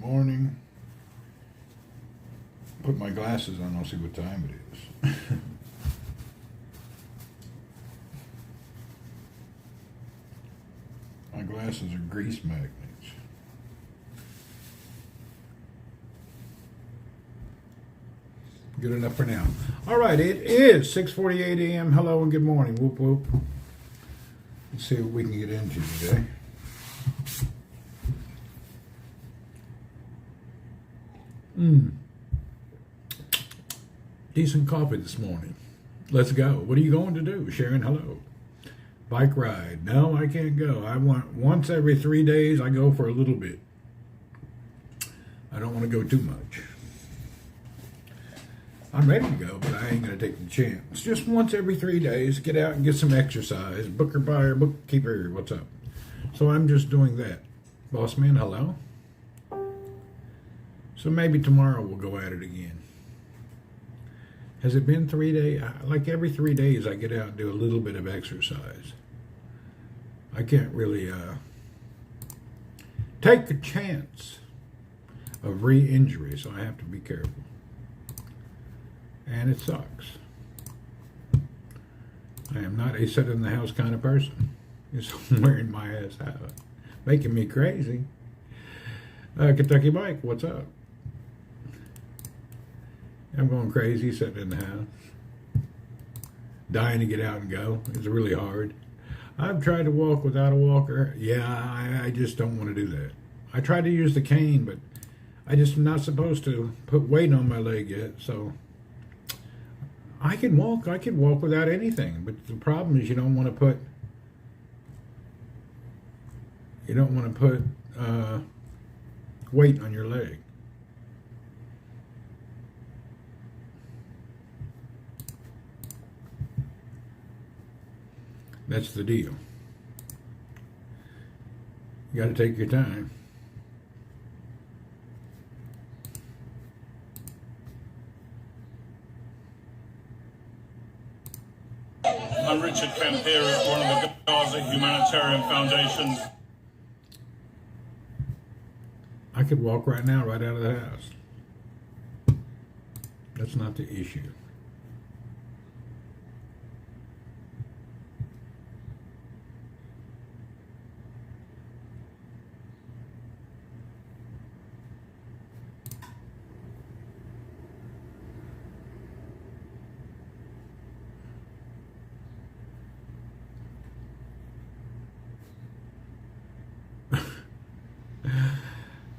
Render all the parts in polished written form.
morning. Put my glasses on, I'll see what time it is. My glasses are grease magnets. Good enough for now. All right, it is 6:48 a.m. Hello and good morning. Whoop, whoop. Let's see what we can get into today. Decent coffee this morning. Let's go. What are you going to do? Sharon, hello. Bike ride. No, I can't go. I want once every 3 days I go for a little bit. I don't want to go too much. I'm ready to go, but I ain't going to take the chance. Just once every 3 days, get out and get some exercise. Booker, buyer, bookkeeper, what's up? So I'm just doing that. Boss man, hello. So maybe tomorrow we'll go at it again. Has it been 3 days? Like every 3 days I get out and do a little bit of exercise. I can't really take a chance of re-injury, so I have to be careful. And it sucks. I am not a sit-in-the-house kind of person. It's wearing my ass out. Making me crazy. Kentucky Mike, what's up? I'm going crazy sitting in the house. Dying to get out and go. It's really hard. I've tried to walk without a walker. Yeah, I just don't want to do that. I tried to use the cane, but I just am not supposed to put weight on my leg yet, so I can walk without anything, but the problem is you don't want to put weight on your leg. That's the deal. You got to take your time. I'm Richard Kemp here at one of the Gaza Humanitarian Foundations. I could walk right now, right out of the house. That's not the issue.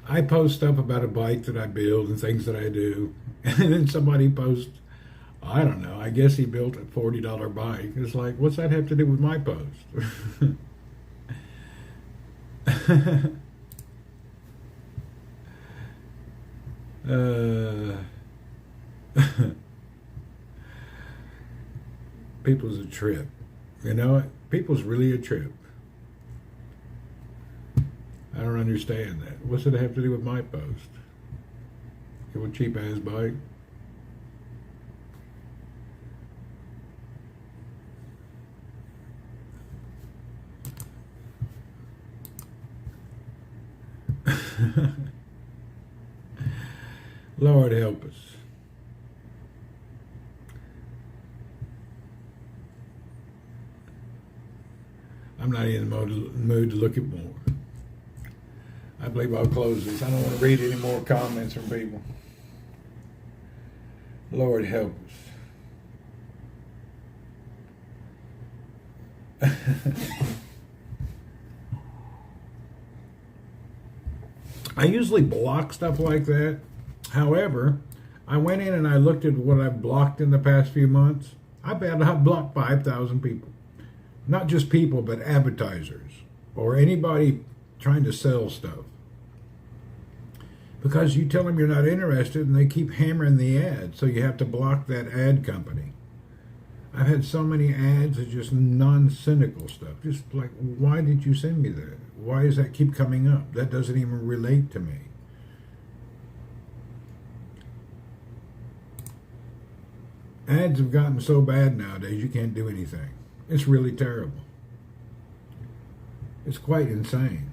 I post stuff about a bike that I build and things that I do, and then somebody posts, I don't know, I guess he built a $40 bike. It's like, what's that have to do with my post? People's a trip. You know what? People's really a trip. I don't understand that. What's it have to do with my post? Your cheap ass bike? Lord help us. I'm not in the mood to look at more. I believe I'll close this. I don't want to read any more comments from people. Lord help us. I usually block stuff like that. However, I went in and I looked at what I've blocked in the past few months. I bet I've blocked 5,000 people. Not just people, but advertisers or anybody trying to sell stuff. Because you tell them you're not interested and they keep hammering the ad, so you have to block that ad company. I've had so many ads of just non-cynical stuff. Just like, why did you send me that? Why does that keep coming up? That doesn't even relate to me. Ads have gotten so bad nowadays you can't do anything. It's really terrible. It's quite insane.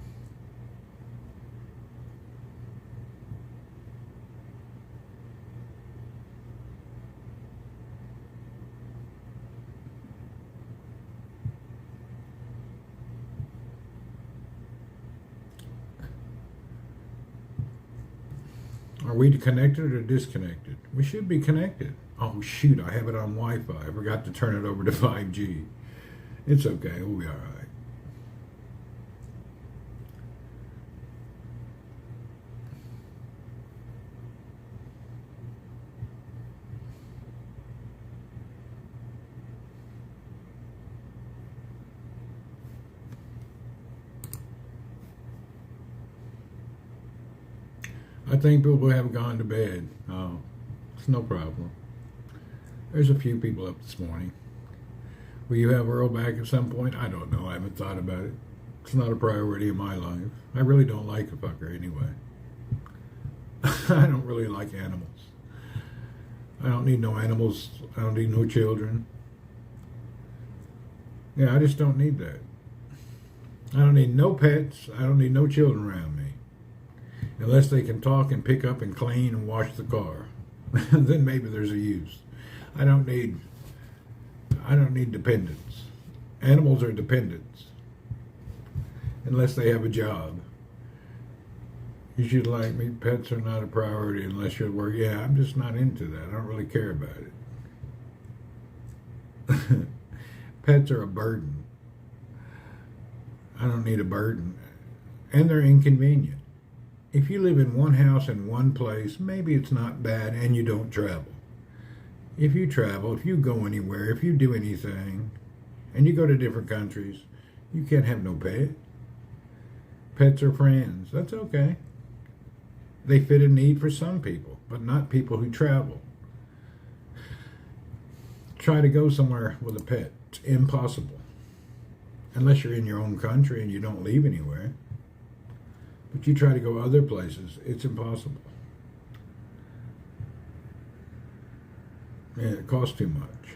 Are we connected or disconnected? We should be connected. Oh shoot, I have it on Wi-Fi. I forgot to turn it over to 5G. It's okay, we'll be all right. I think people have gone to bed. Oh, it's no problem. There's a few people up this morning. Will you have Earl back at some point? I don't know. I haven't thought about it. It's not a priority in my life. I really don't like a fucker anyway. I don't really like animals. I don't need no animals. I don't need no children. Yeah, I just don't need that. I don't need no pets. I don't need no children around me. Unless they can talk and pick up and clean and wash the car. Then maybe there's a use. I don't need dependents. Animals are dependents. Unless they have a job. You should like me. Pets are not a priority unless you're at work. Yeah, I'm just not into that. I don't really care about it. Pets are a burden. I don't need a burden. And they're inconvenient. If you live in one house in one place, maybe it's not bad and you don't travel. If you travel, if you go anywhere, if you do anything, and you go to different countries, you can't have no pet. Pets are friends. That's okay. They fit a need for some people, but not people who travel. Try to go somewhere with a pet. It's impossible. Unless you're in your own country and you don't leave anywhere. But you try to go other places, it's impossible. Yeah, it costs too much.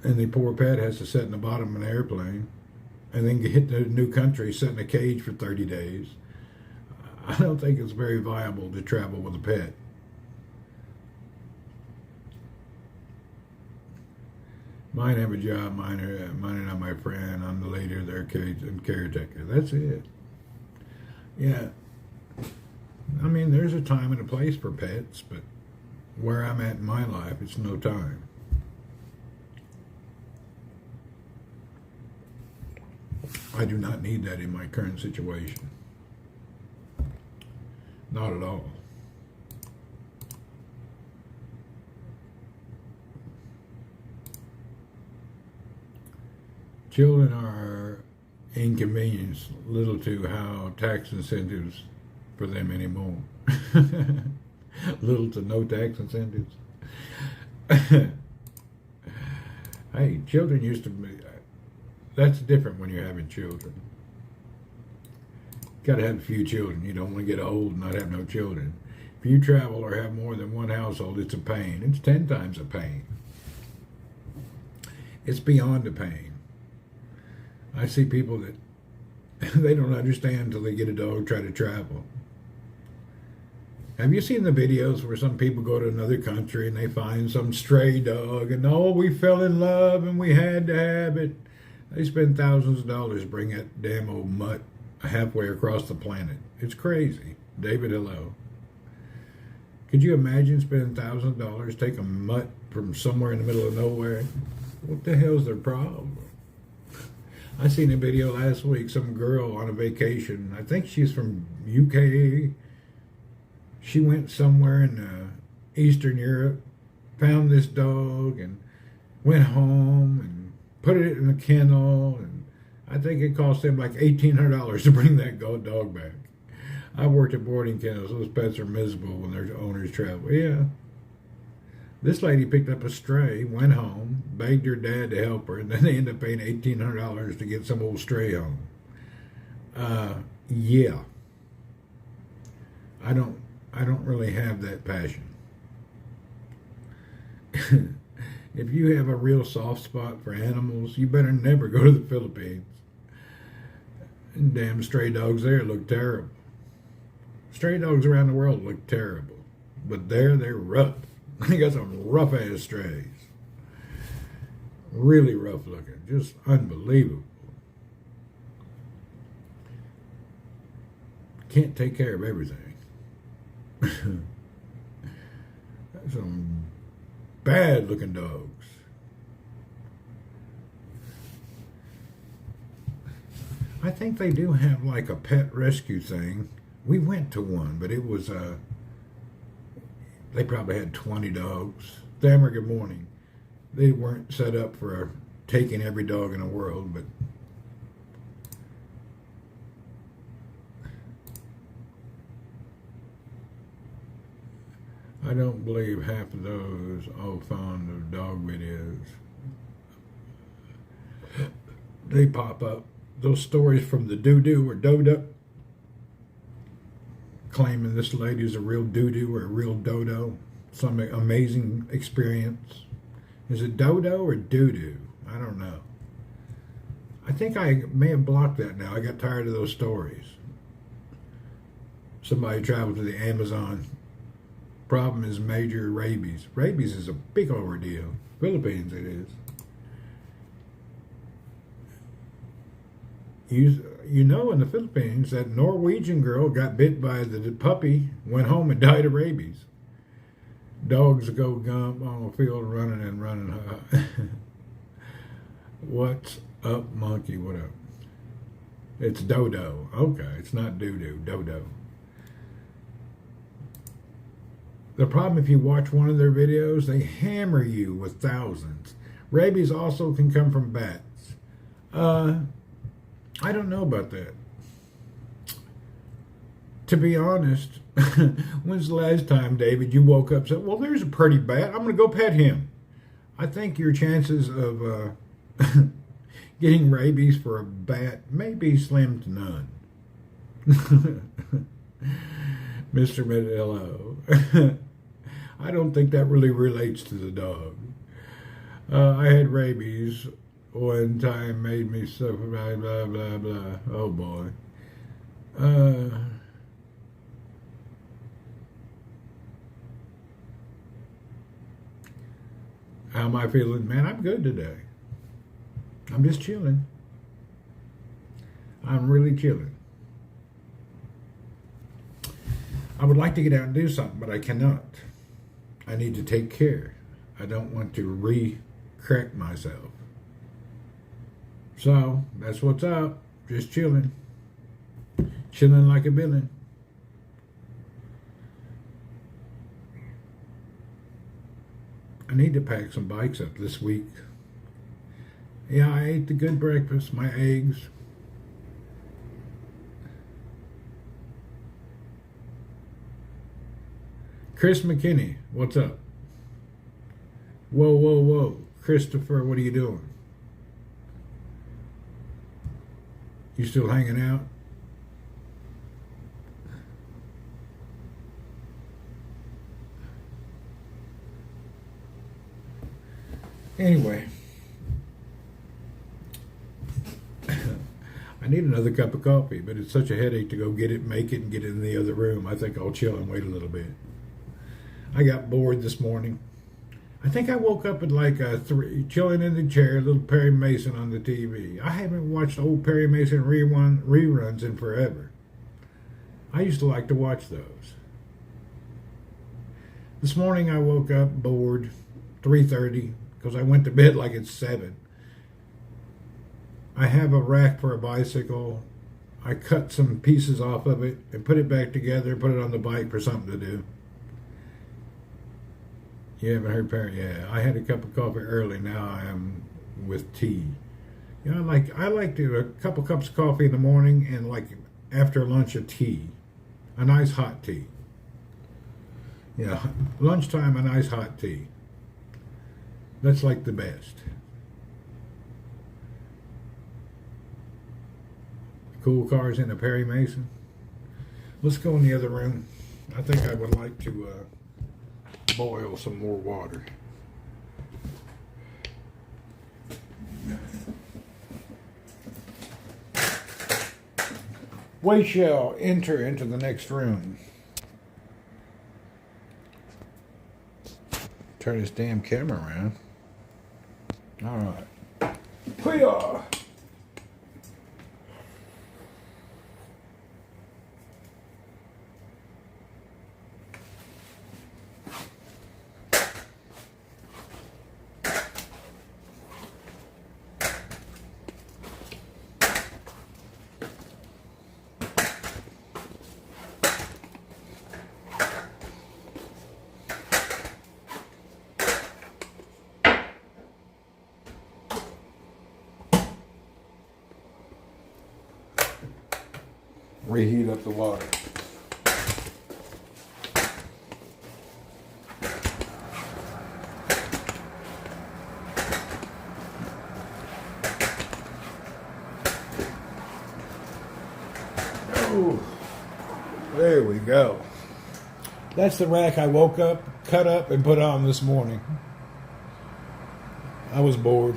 And the poor pet has to sit in the bottom of an airplane and then get to a new country, sit in a cage for 30 days. I don't think it's very viable to travel with a pet. Mine have a job, mine are not my friend, I'm the leader of their cage and caretaker. That's it. Yeah. I mean, there's a time and a place for pets, but where I'm at in my life, it's no time. I do not need that in my current situation. Not at all. Children are inconvenience little to how tax incentives for them anymore. Little to no tax incentives. Hey, children used to be, that's different when you're having children. Got to have a few children. You don't want to get old and not have no children. If you travel or have more than one household, it's a pain. It's 10 times a pain. It's beyond a pain. I see people that they don't understand until they get a dog, try to travel. Have you seen the videos where some people go to another country and they find some stray dog and, oh, we fell in love and we had to have it. They spend thousands of dollars to bring that damn old mutt halfway across the planet. It's crazy. David, hello. Could you imagine spending thousands of dollars, take a mutt from somewhere in the middle of nowhere? What the hell's their problem? I seen a video last week, some girl on a vacation. I think she's from UK. She went somewhere in Eastern Europe, found this dog, and went home and put it in a kennel. And I think it cost them like $1,800 to bring that dog back. I worked at boarding kennels. Those pets are miserable when their owners travel. Yeah. This lady picked up a stray, went home, begged her dad to help her, and then they ended up paying $1,800 to get some old stray home. Yeah. I don't really have that passion. If you have a real soft spot for animals, you better never go to the Philippines. And damn stray dogs there look terrible. Stray dogs around the world look terrible. But there, they're rough. They got some rough-ass strays. Really rough looking. Just unbelievable. Can't take care of everything. Some bad looking dogs. I think they do have like a pet rescue thing. We went to one, but it was they probably had 20 dogs. Thammer, good morning. They weren't set up for taking every dog in the world, but I don't believe half of those all fond of dog videos. They pop up. Those stories from the doo-doo or dodo, claiming this lady's a real doo-doo or a real dodo. Some amazing experience. Is it dodo or doo-doo? I don't know. I think I may have blocked that now. I got tired of those stories. Somebody traveled to the Amazon. Problem is major rabies. Rabies is a big ordeal. Philippines it is. You know, in the Philippines, that Norwegian girl got bit by the puppy, went home and died of rabies. Dogs go gump on the field running and running. What's up, monkey? What up? It's dodo. Okay, it's not doo-doo. Dodo. The problem, if you watch one of their videos, they hammer you with thousands. Rabies also can come from bats. I don't know about that. To be honest, when's the last time, David, you woke up and said, well, there's a pretty bat. I'm going to go pet him. I think your chances of getting rabies for a bat may be slim to none. Mr. Medello. I don't think that really relates to the dog. I had rabies one time, made me suffer, blah, blah, blah, blah. Oh, boy. How am I feeling? Man, I'm good today. I'm just chilling. I'm really chilling. I would like to get out and do something, but I cannot. I need to take care. I don't want to re-crack myself. So, that's what's up. Just chilling. Chilling like a villain. I need to pack some bikes up this week. Yeah, I ate the good breakfast, my eggs. Chris McKinney, what's up? Whoa, whoa, whoa. Christopher, what are you doing? You still hanging out? Anyway, I need another cup of coffee, but it's such a headache to go get it, make it, and get it in the other room. I think I'll chill and wait a little bit. I got bored this morning. I think I woke up at like 3, chilling in the chair, little Perry Mason on the TV. I haven't watched old Perry Mason reruns in forever. I used to like to watch those. This morning I woke up bored, 3:30, because I went to bed like it's 7. I have a rack for a bicycle. I cut some pieces off of it and put it back together, put it on the bike for something to do. You haven't heard Perry? Yeah, I had a cup of coffee early. Now I am with tea. You know, I like to a couple cups of coffee in the morning and like after lunch a tea, a nice hot tea. Yeah, lunchtime a nice hot tea. That's like the best. Cool cars in a Perry Mason. Let's go in the other room. I think I would like to boil some more water. We shall enter into the next room. Turn this damn camera around. All right. Hoo-yah! reheat up the water. Oh, there we go. That's the rack I woke up, cut up, and put on this morning. I was bored.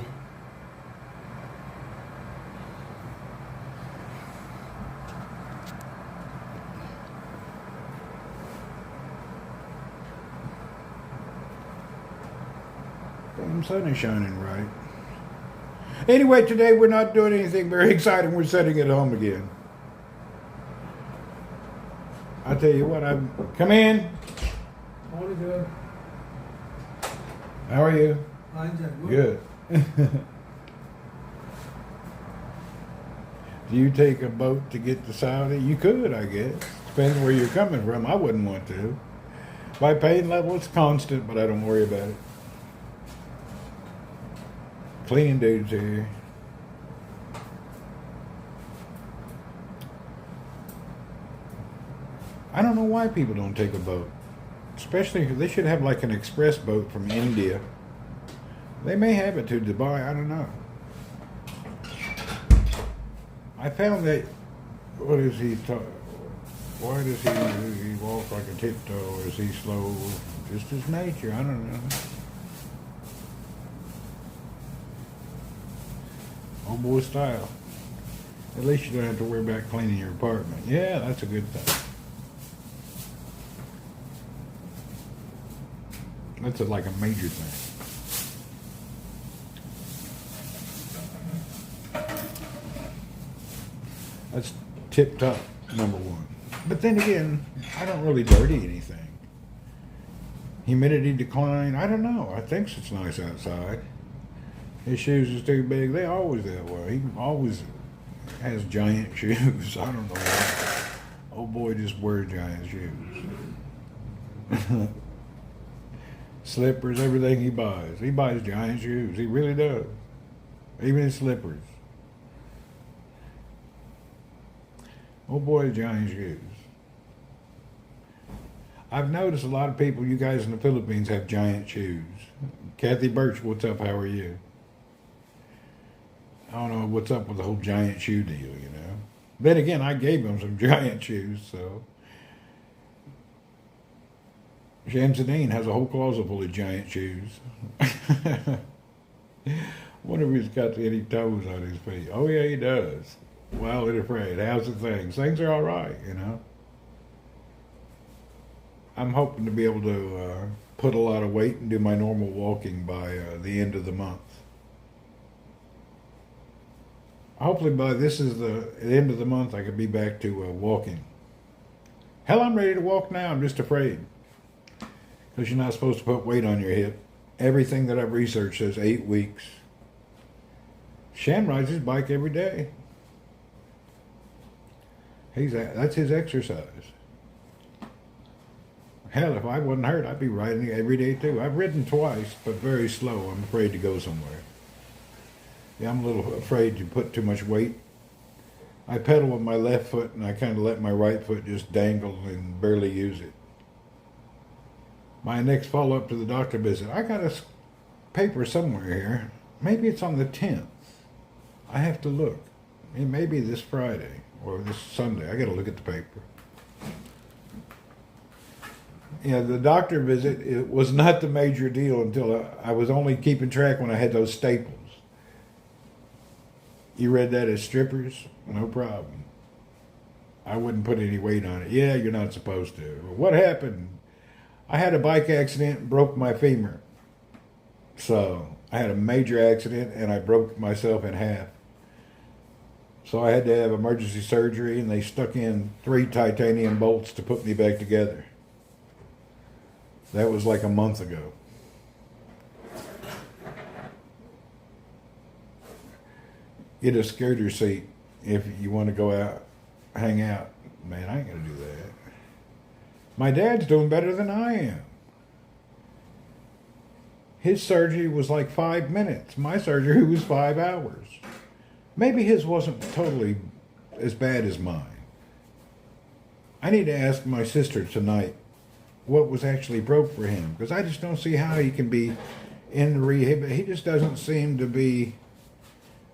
Damn sun is shining right. Anyway, today we're not doing anything very exciting. We're sitting at home again. I tell you what, come in. All good. How are you? I'm Good. Do you take a boat to get to Saudi? You could, I guess. Depends where you're coming from. I wouldn't want to. My pain level is constant, but I don't worry about it. Cleaning dudes here. I don't know why people don't take a boat. Especially, they should have like an express boat from India. They may have it to Dubai, I don't know. I found that, what is he, why does he walk like a tiptoe? Is he slow? Just his nature, I don't know. Old boy style. At least you don't have to worry about cleaning your apartment. Yeah, that's a good thing. That's like a major thing. That's tip top, number one. But then again, I don't really dirty anything. Humidity decline, I don't know. I think it's nice outside. His shoes is too big. They always that way. He always has giant shoes. I don't know why. Old boy just wears giant shoes. Slippers, everything he buys. He buys giant shoes. He really does. Even his slippers. Old boy has giant shoes. I've noticed a lot of people, you guys in the Philippines, have giant shoes. Kathy Birch, what's up? How are you? I don't know what's up with the whole giant shoe deal, you know. Then again, I gave him some giant shoes, so. Shamsuddin has a whole closet full of giant shoes. Wonder if he's got any toes on his feet. Oh yeah, he does. Wild and afraid. How's the things? Things are all right, you know. I'm hoping to be able to put a lot of weight and do my normal walking by the end of the month. Hopefully by the end of the month I could be back to walking. Hell, I'm ready to walk now. I'm just afraid. Because you're not supposed to put weight on your hip. Everything that I've researched says 8 weeks. Shan rides his bike every day. That's his exercise. Hell, if I wasn't hurt, I'd be riding every day too. I've ridden twice, but very slow. I'm afraid to go somewhere. Yeah, I'm a little afraid to put too much weight. I pedal with my left foot, and I kind of let my right foot just dangle and barely use it. My next follow-up to the doctor visit, I got a paper somewhere here. Maybe it's on the 10th. I have to look. It may be this Friday or this Sunday. I got to look at the paper. Yeah, the doctor visit, it was not the major deal until I was only keeping track when I had those staples. You read that as strippers? No problem. I wouldn't put any weight on it. Yeah, you're not supposed to. What happened? I had a bike accident and broke my femur. So I had a major accident and I broke myself in half. So I had to have emergency surgery and they stuck in 3 titanium bolts to put me back together. That was like a month ago. Get a scooter seat if you want to go out, hang out. Man, I ain't going to do that. My dad's doing better than I am. His surgery was like 5 minutes. My surgery was 5 hours. Maybe his wasn't totally as bad as mine. I need to ask my sister tonight what was actually broke for him, because I just don't see how he can be in the rehab. He just doesn't seem to be.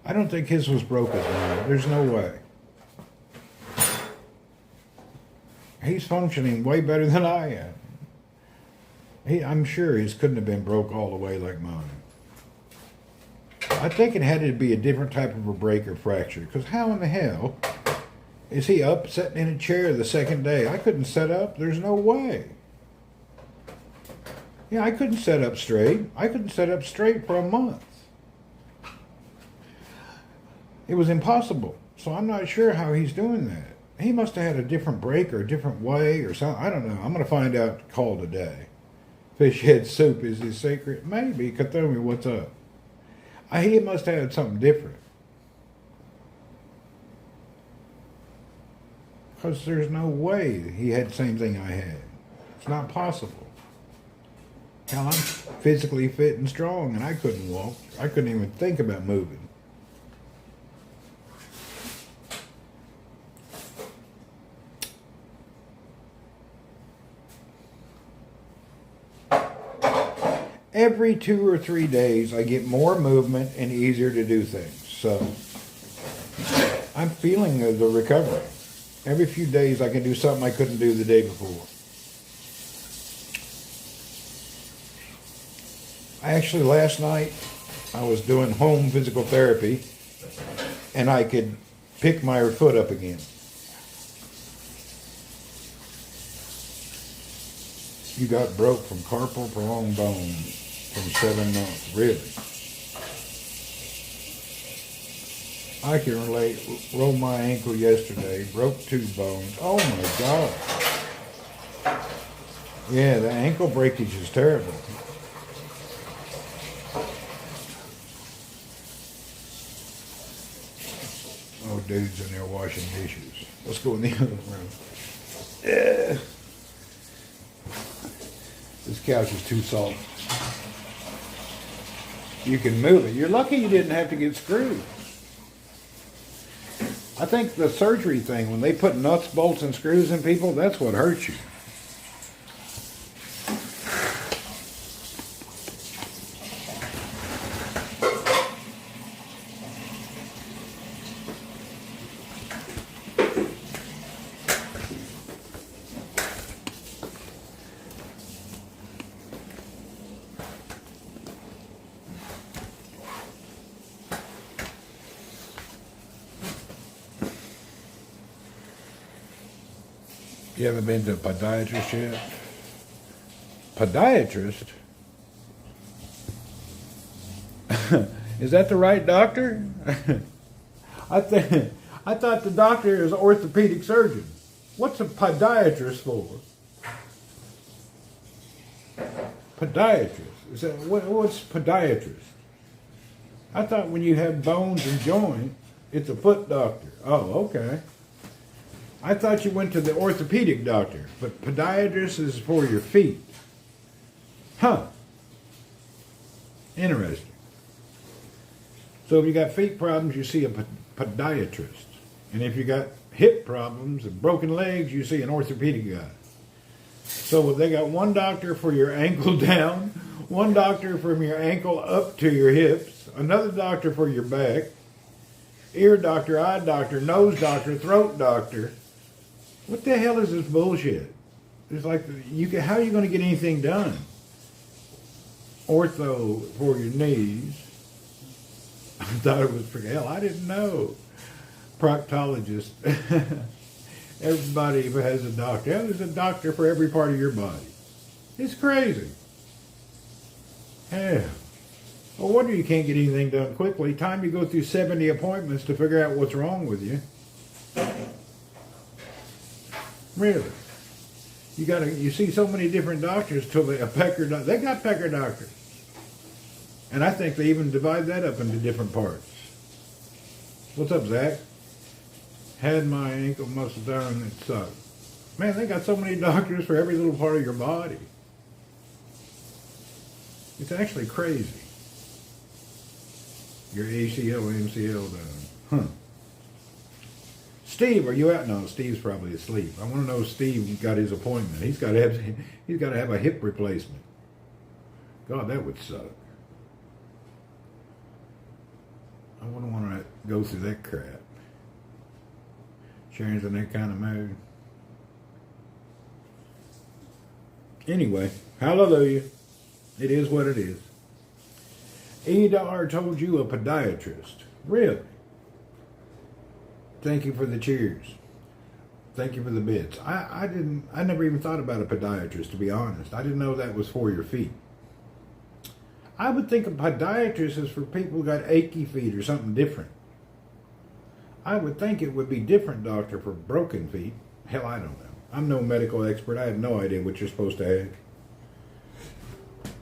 I don't think his was broken. There's no way. He's functioning way better than I am. I'm sure his couldn't have been broke all the way like mine. I think it had to be a different type of a break or fracture, because how in the hell is he up sitting in a chair the second day? I couldn't sit up. There's no way. Yeah, I couldn't sit up straight. I couldn't sit up straight for a month. It was impossible. So I'm not sure how he's doing that. He must have had a different break or a different way or something. I don't know. I'm going to find out. Call today. Fish head soup is his secret. Maybe. Kathomi, what's up? He must have had something different. Because there's no way he had the same thing I had. It's not possible. Hell, I'm physically fit and strong, and I couldn't walk. I couldn't even think about moving. Every 2 or 3 days, I get more movement and easier to do things. So, I'm feeling the recovery. Every few days, I can do something I couldn't do the day before. Actually, last night, I was doing home physical therapy, and I could pick my foot up again. You got broke from carpal prolonged bone from 7 months, really? I can relate. Rolled my ankle yesterday, broke 2 bones. Oh my God. Yeah, the ankle breakage is terrible. Oh, dude's in there washing dishes. Let's go in the other room. Yeah. This couch is too soft. You can move it. You're lucky you didn't have to get screwed. I think the surgery thing, when they put nuts, bolts, and screws in people, that's what hurts you. You haven't been to a podiatrist yet? Podiatrist? Is that the right doctor? I thought the doctor is an orthopedic surgeon. What's a podiatrist for? Podiatrist. Is that, what's podiatrist? I thought when you have bones and joints, it's a foot doctor. Oh, okay. I thought you went to the orthopedic doctor, but podiatrist is for your feet. Huh. Interesting. So if you got feet problems, you see a podiatrist. And if you got hip problems and broken legs, you see an orthopedic guy. So they got one doctor for your ankle down, one doctor from your ankle up to your hips, another doctor for your back, ear doctor, eye doctor, nose doctor, throat doctor. What the hell is this bullshit? It's like, how are you going to get anything done? Ortho for your knees. I thought it was for hell. I didn't know. Proctologist. Everybody has a doctor. Yeah, there's a doctor for every part of your body. It's crazy. Yeah. No wonder you can't get anything done quickly. Time you go through 70 appointments to figure out what's wrong with you. Really. You see so many different doctors till a pecker doctor. They got pecker doctors. And I think they even divide that up into different parts. What's up, Zach? Had my ankle muscle down and it sucked. Man, they got so many doctors for every little part of your body. It's actually crazy. Your ACL, MCL done. Huh. Steve, are you out? No, Steve's probably asleep. I want to know if Steve got his appointment. He's got to have a hip replacement. God, that would suck. I wouldn't want to go through that crap. Sharon's in that kind of mood. Anyway, hallelujah. It is what it is. Edar told you a podiatrist. Really? Thank you for the cheers. Thank you for the bits. I never even thought about a podiatrist, to be honest. I didn't know that was for your feet. I would think a podiatrist is for people who got achy feet or something different. I would think it would be different, doctor, for broken feet. Hell, I don't know. I'm no medical expert. I have no idea what you're supposed to have.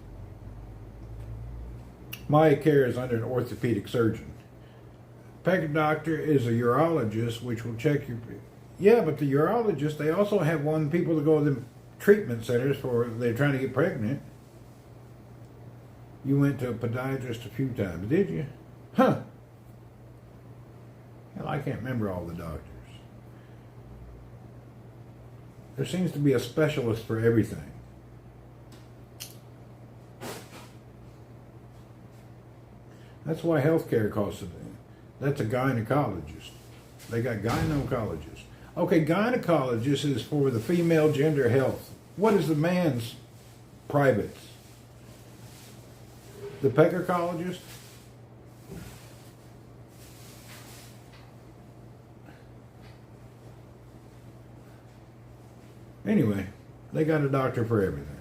My care is under an orthopedic surgeon. Peg doctor is a urologist, which will check your... Yeah, but the urologist, they also have people that go to the treatment centers for they're trying to get pregnant. You went to a podiatrist a few times, did you? Huh. Hell, I can't remember all the doctors. There seems to be a specialist for everything. That's why healthcare costs a thing. That's a gynecologist. They got gynecologists. Okay, gynecologist is for the female gender health. What is the man's privates? The peckercologist? Anyway, they got a doctor for everything.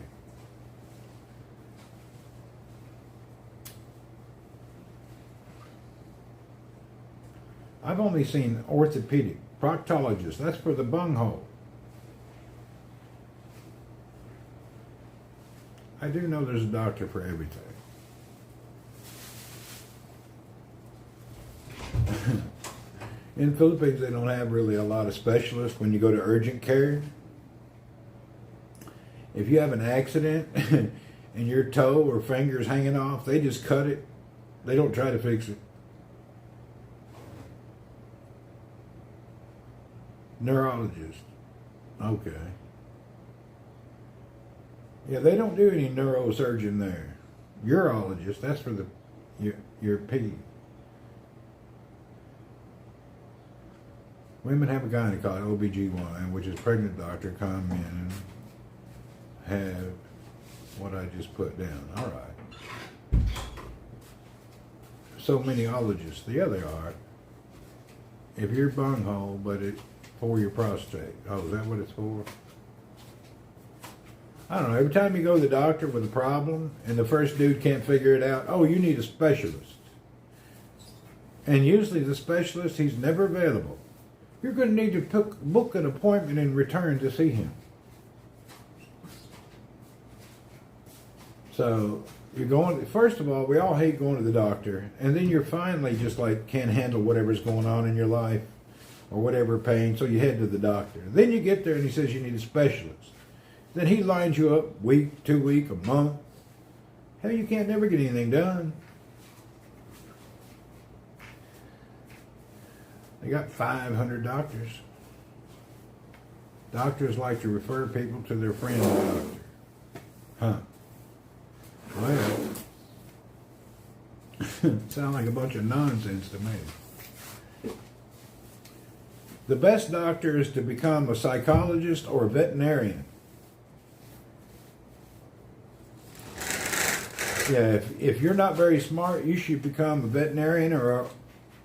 I've only seen orthopedic, proctologist. That's for the bunghole. I do know there's a doctor for everything. In the Philippines, they don't have really a lot of specialists when you go to urgent care. If you have an accident and your toe or finger's hanging off, they just cut it. They don't try to fix it. Neurologist. Okay. Yeah, they don't do any neurosurgeon there. Urologist, that's for your pee. Women have a gynecologist, OBGYN, which is pregnant doctor, come in and have what I just put down. All right. So many ologists. The other are. If you're bunghole, but it's for your prostate. Oh, is that what it's for? I don't know. Every time you go to the doctor with a problem and the first dude can't figure it out, oh, you need a specialist. And usually the specialist, he's never available. You're going to need to book an appointment in return to see him. So you're going, first of all, we all hate going to the doctor, and then you're finally just like can't handle whatever's going on in your life or whatever pain, so you head to the doctor. Then you get there and he says you need a specialist. Then he lines you up week, 2 week, a month. Hell, you can't never get anything done. They got 500 doctors. Doctors like to refer people to their friend doctor. Huh. Well, sound like a bunch of nonsense to me. The best doctor is to become a psychologist or a veterinarian. Yeah, if you're not very smart, you should become a veterinarian or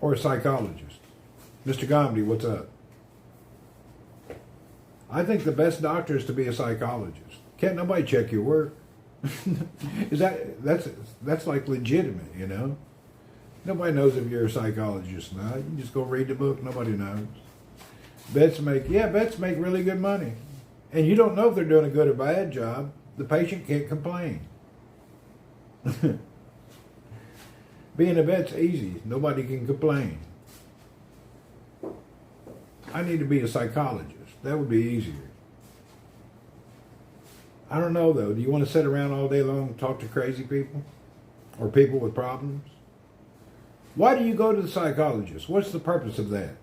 a psychologist. Mr. Gomedy, what's up? I think the best doctor is to be a psychologist. Can't nobody check your work. That's like legitimate, you know? Nobody knows if you're a psychologist or not. You can just go read the book, nobody knows. Vets make really good money. And you don't know if they're doing a good or bad job. The patient can't complain. Being a vet's easy. Nobody can complain. I need to be a psychologist. That would be easier. I don't know, though. Do you want to sit around all day long and talk to crazy people? Or people with problems? Why do you go to the psychologist? What's the purpose of that?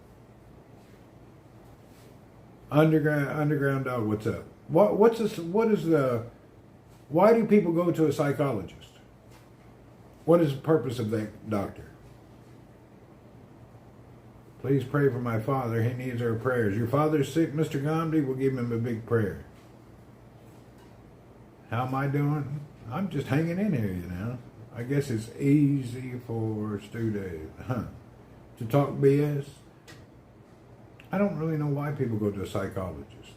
Underground dog, what's up? What's this? What is the? Why do people go to a psychologist? What is the purpose of that doctor? Please pray for my father. He needs our prayers. Your father's sick, Mr. Gandhi. We'll give him a big prayer. How am I doing? I'm just hanging in here, you know. I guess it's easy for Stu to talk BS. I don't really know why people go to a psychologist.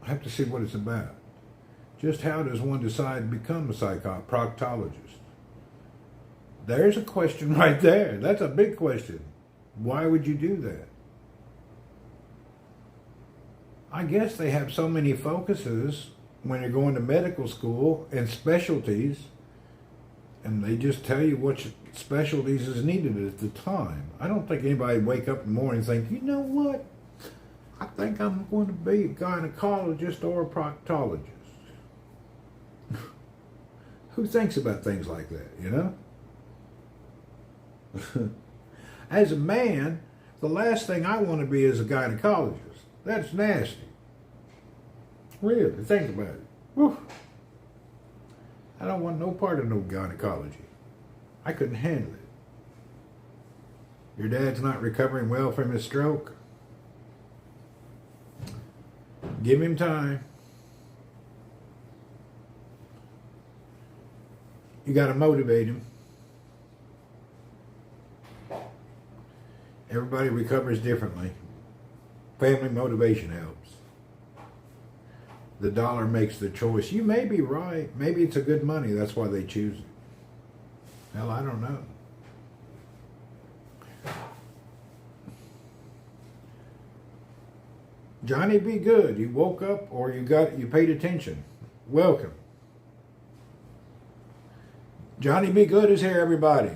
I have to see what it's about. Just how does one decide to become a proctologist? There's a question right there. That's a big question. Why would you do that? I guess they have so many focuses when you're going to medical school and specialties, and they just tell you which specialties is needed at the time. I don't think anybody wake up in the morning and think, you know what? I think I'm going to be a gynecologist or a proctologist. Who thinks about things like that, you know? As a man, the last thing I want to be is a gynecologist. That's nasty. Really, think about it. Whew. I don't want no part of no gynecology. I couldn't handle it. Your dad's not recovering well from his stroke? Give him time. You got to motivate him. Everybody recovers differently. Family motivation helps. The dollar makes the choice. You may be right. Maybe it's a good money. That's why they choose it. Hell, I don't know. Johnny, be good. You woke up or you paid attention. Welcome. Johnny Be Good is here, everybody.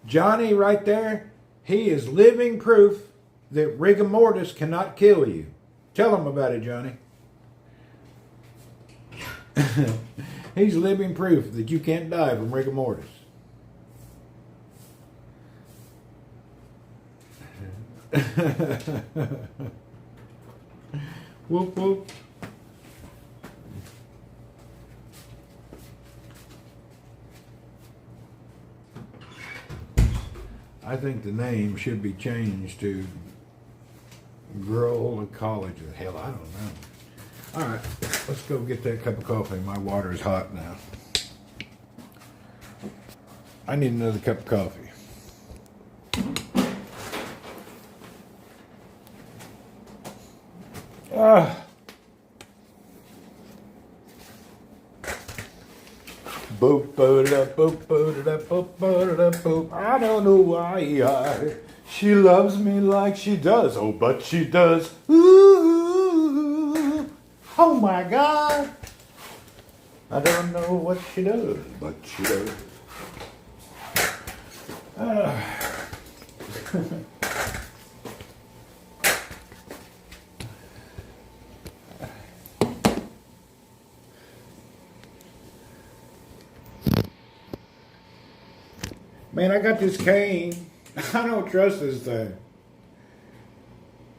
Johnny right there, he is living proof that rigor mortis cannot kill you. Tell him about it, Johnny. He's living proof that you can't die from rigor mortis. Whoop, whoop. I think the name should be changed to Girl College. Hell, I don't know. All right, let's go get that cup of coffee. My water is hot now. I need another cup of coffee. Boop, boop, boop, boop, boop, boop, boop. I don't know why she loves me like she does. Oh, but she does. Ooh, oh my God. I don't know what she does, but she does. Man, I got this cane. I don't trust this thing.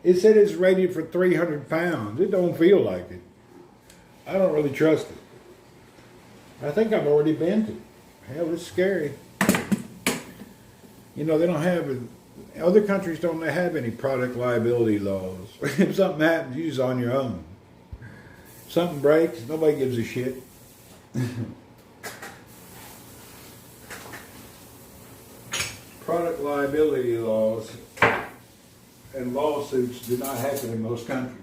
It said it's rated for 300 pounds. It don't feel like it. I don't really trust it. I think I've already bent it. Hell, it's scary. You know, they don't have, other countries don't have any product liability laws. If something happens, you're just on your own. If something breaks, nobody gives a shit. Product liability laws and lawsuits do not happen in most countries.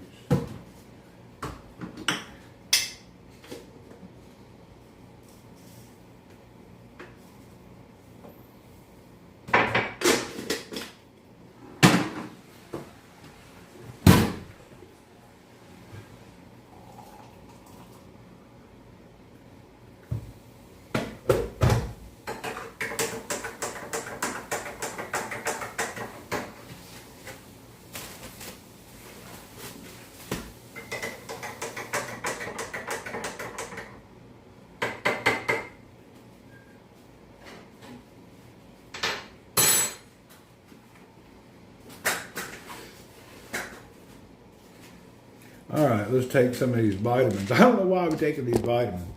right, let's take some of these vitamins. I don't know why I'm taking these vitamins.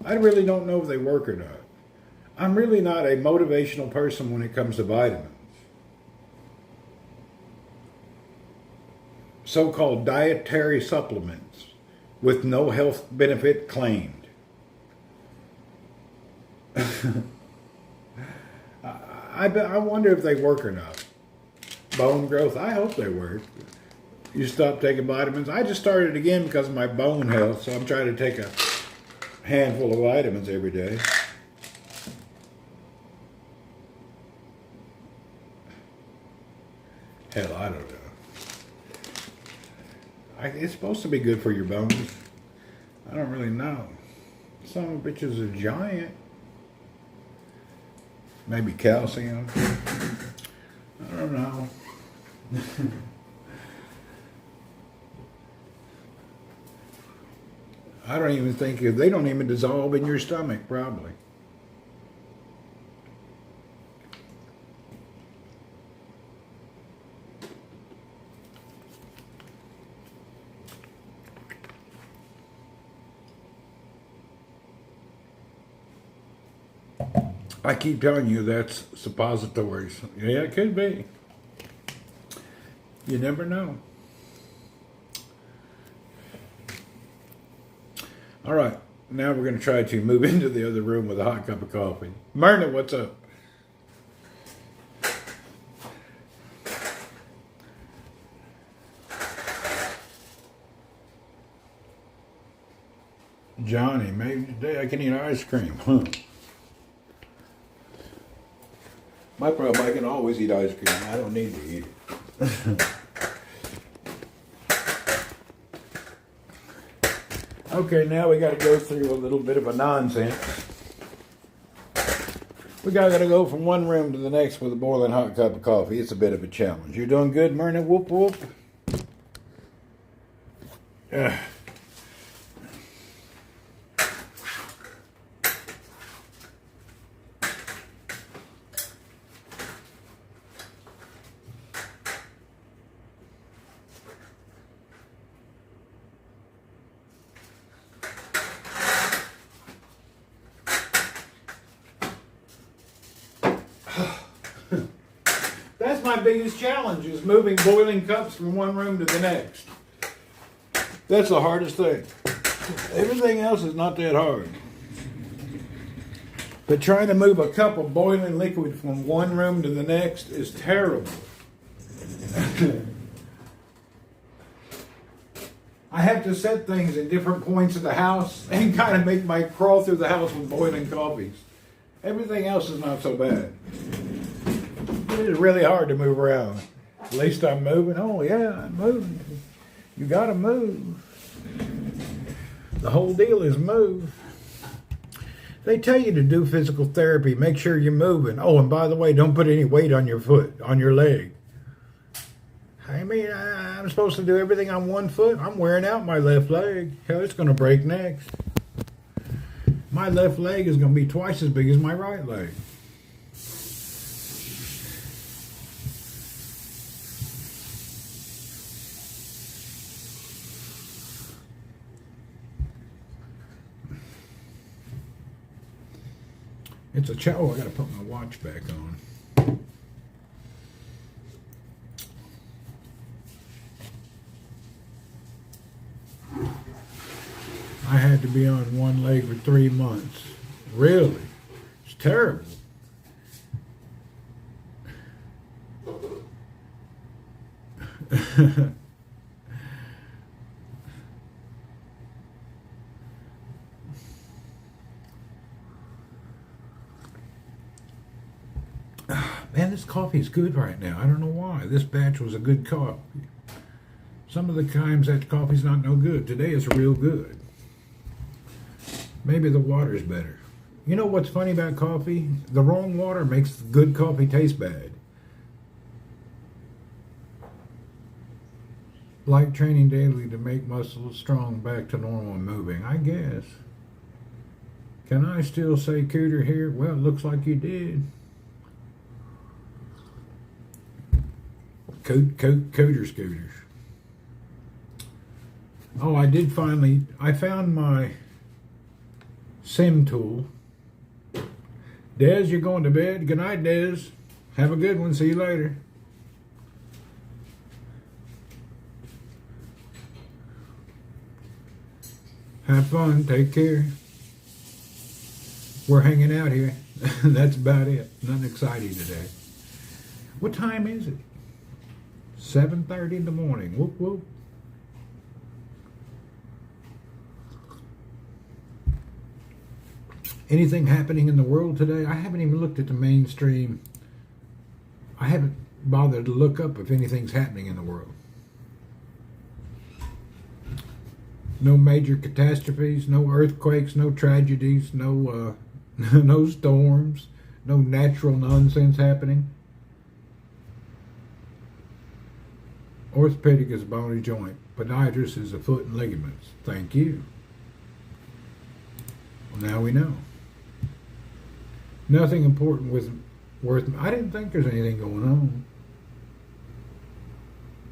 I really don't know if they work or not. I'm really not a motivational person when it comes to vitamins. So-called dietary supplements with no health benefit claimed. I wonder if they work or not. Bone growth, I hope they work. You stop taking vitamins. I just started again because of my bone health, so I'm trying to take a handful of vitamins every day. Hell, I don't know. It's supposed to be good for your bones. I don't really know. Some of the bitches are giant. Maybe calcium. I don't know. I don't even think they don't even dissolve in your stomach, probably. I keep telling you that's suppositories. Yeah, it could be. You never know. All right, now we're going to try to move into the other room with a hot cup of coffee. Myrna, what's up? Johnny, maybe today I can eat ice cream. Huh. My problem, I can always eat ice cream. I don't need to eat it. Okay, now we got to go through a little bit of a nonsense. We got to go from one room to the next with a boiling hot cup of coffee. It's a bit of a challenge. You're doing good, Myrna? Whoop, whoop. That's my biggest challenge, is moving boiling cups from one room to the next. That's the hardest thing. Everything else is not that hard. But trying to move a cup of boiling liquid from one room to the next is terrible. I have to set things at different points of the house and kind of make my crawl through the house with boiling coffees. Everything else is not so bad. It is really hard to move around. At least I'm moving. Oh yeah, I'm moving. You gotta move. The whole deal is move. They tell you to do physical therapy. Make sure you're moving. Oh, and by the way, don't put any weight on your foot, on your leg. I mean, I'm supposed to do everything on one foot. I'm wearing out my left leg. Hell, it's going to break next. My left leg is going to be twice as big as my right leg. It's a oh, I got to put my watch back on. I had to be on one leg for 3 months. Really? It's terrible. Man, this coffee is good right now. I don't know why. This batch was a good coffee. Some of the times that coffee's not no good. Today it's real good. Maybe the water's better. You know what's funny about coffee? The wrong water makes good coffee taste bad. Like training daily to make muscles strong back to normal and moving, I guess. Can I still say cooter here? Well, it looks like you did. Cooter scooters. Oh, I found my sim tool. Des, you're going to bed? Good night, Des. Have a good one. See you later. Have fun. Take care. We're hanging out here. That's about it. Nothing exciting today. What time is it? 7:30 in the morning. Whoop, whoop. Anything happening in the world today? I haven't even looked at the mainstream. I haven't bothered to look up if anything's happening in the world. No major catastrophes, no earthquakes, no tragedies, no no storms, no natural nonsense happening. Orthopedic is a bony joint. Podiatrist is a foot and ligaments. Thank you. Well, now we know. Nothing important worth. I didn't think there's anything going on.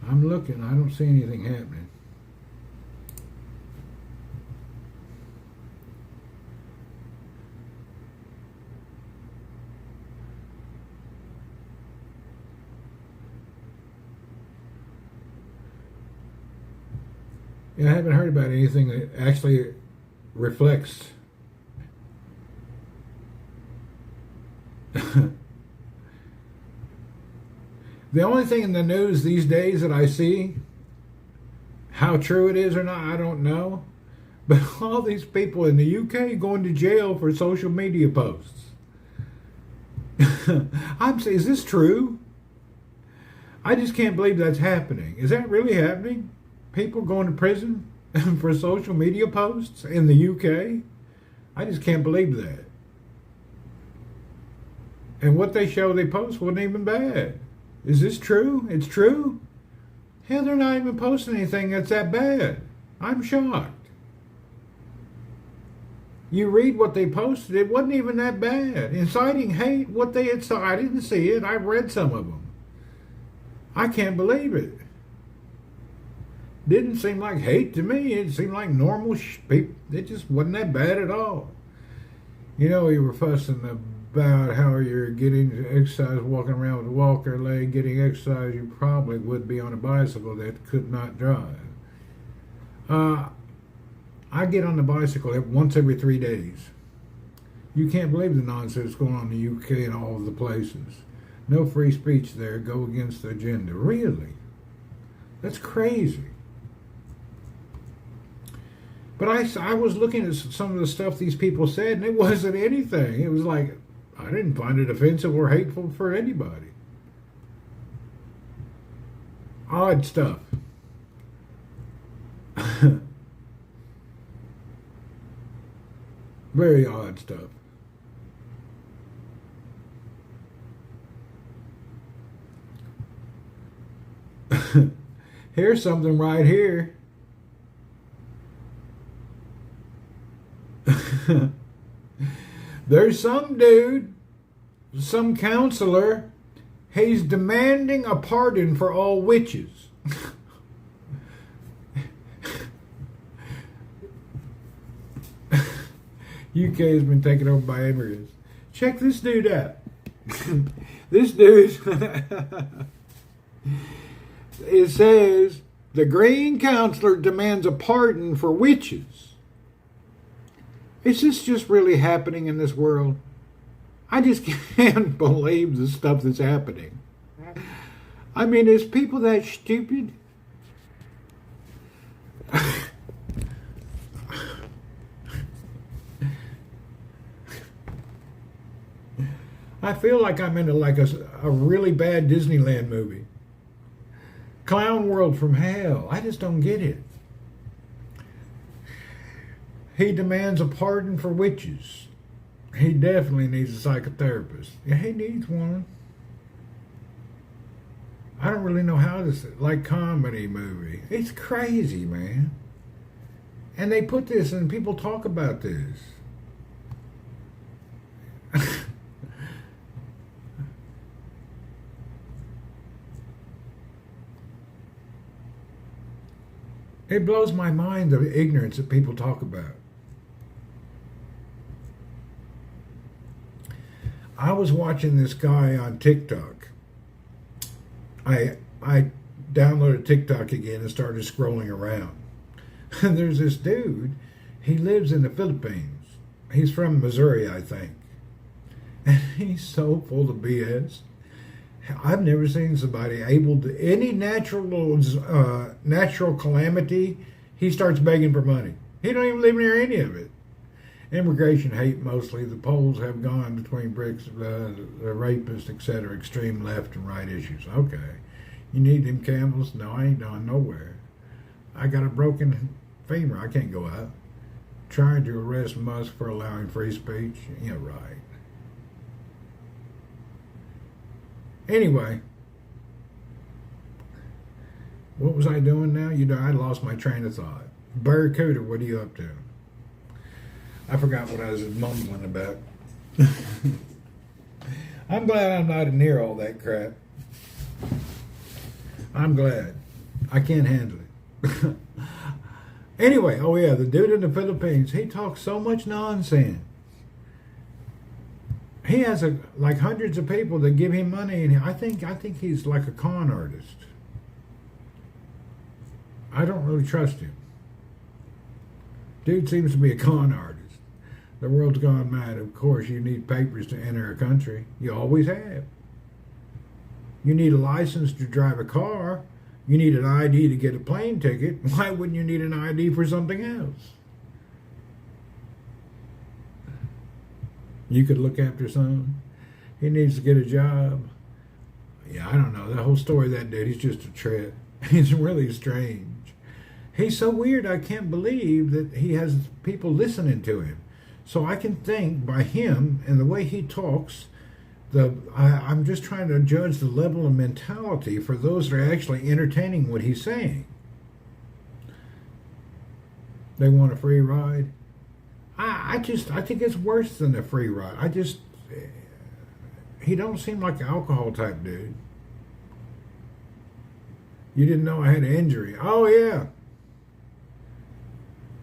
I'm looking. I don't see anything happening. Yeah, I haven't heard about anything that actually reflects the only thing in the news these days that I see, how true it is or not, I don't know, but all these people in the UK going to jail for social media posts. I'm saying, is this true? I just can't believe that's happening. Is that really happening? People going to prison for social media posts in the UK? I just can't believe that. And what they post wasn't even bad. Is this true? It's true? Hell, they're not even posting anything that's that bad. I'm shocked. You read what they posted, it wasn't even that bad. Inciting hate, what they had saw, I didn't see it. I read some of them. I can't believe it. Didn't seem like hate to me. It seemed like normal people. It just wasn't that bad at all. You know, we were fussing about how you're getting exercise, walking around with a walker leg, getting exercise. You probably would be on a bicycle that could not drive. I get on the bicycle once every 3 days. You can't believe the nonsense going on in the UK and all of the places. No free speech there. Go against the agenda. Really? That's crazy. But I was looking at some of the stuff these people said, and it wasn't anything. It was like, I didn't find it offensive or hateful for anybody. Odd stuff. Very odd stuff. Here's something right here. There's some dude, some counselor, he's demanding a pardon for all witches. UK has been taken over by immigrants. Check this dude out. This dude, it says, the Green counselor demands a pardon for witches. Is this just really happening in this world? I just can't believe the stuff that's happening. I mean, is people that stupid? I feel like I'm into like a really bad Disneyland movie. Clown World from Hell. I just don't get it. He demands a pardon for witches. He definitely needs a psychotherapist. Yeah, he needs one. I don't really know how this, like comedy movie. It's crazy, man. And they put this and people talk about this. It blows my mind, the ignorance that people talk about. I was watching this guy on TikTok. I downloaded TikTok again and started scrolling around. And there's this dude, he lives in the Philippines. He's from Missouri, I think. And he's so full of BS. I've never seen somebody able to, any natural calamity, he starts begging for money. He don't even live near any of it. Immigration hate mostly. The polls have gone between bricks, the rapists, etc., extreme left and right issues. Okay. You need them camels? No, I ain't going nowhere. I got a broken femur. I can't go out. Trying to arrest Musk for allowing free speech? Yeah, right. Anyway, what was I doing now? I lost my train of thought. Barracuda, what are you up to? I forgot what I was mumbling about. I'm glad I'm not near all that crap. I'm glad. I can't handle it. Anyway, oh yeah, the dude in the Philippines, he talks so much nonsense. He has like hundreds of people that give him money, and I think he's like a con artist. I don't really trust him. Dude seems to be a con artist. The world's gone mad. Of course, you need papers to enter a country. You always have. You need a license to drive a car. You need an ID to get a plane ticket. Why wouldn't you need an ID for something else? You could look after someone. He needs to get a job. Yeah, I don't know. The whole story of that dude, he's just a trip. He's really strange. He's so weird, I can't believe that he has people listening to him. So I can think by him and the way he talks, I'm just trying to judge the level of mentality for those that are actually entertaining what he's saying. They want a free ride. I think it's worse than a free ride. He don't seem like an alcohol type dude. You didn't know I had an injury. Oh yeah.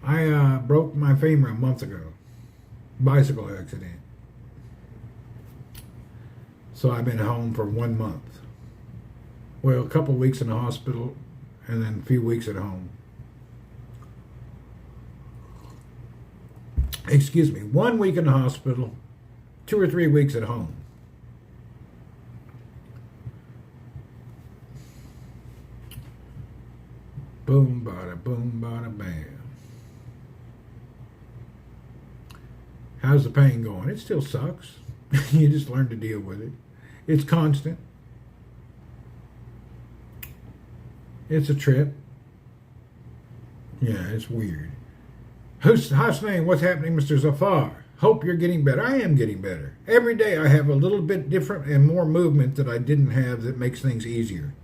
I broke my femur a month ago. Bicycle accident. So I've been home for 1 month. Well, a couple weeks in the hospital and then a few weeks at home. Excuse me, 1 week in the hospital, 2 or 3 weeks at home. Boom, bada, bam. How's the pain going? It still sucks. You just learn to deal with it. It's constant. It's a trip. Yeah, it's weird. How's name? What's happening, Mr. Zafar? Hope you're getting better. I am getting better. Every day I have a little bit different and more movement that I didn't have that makes things easier.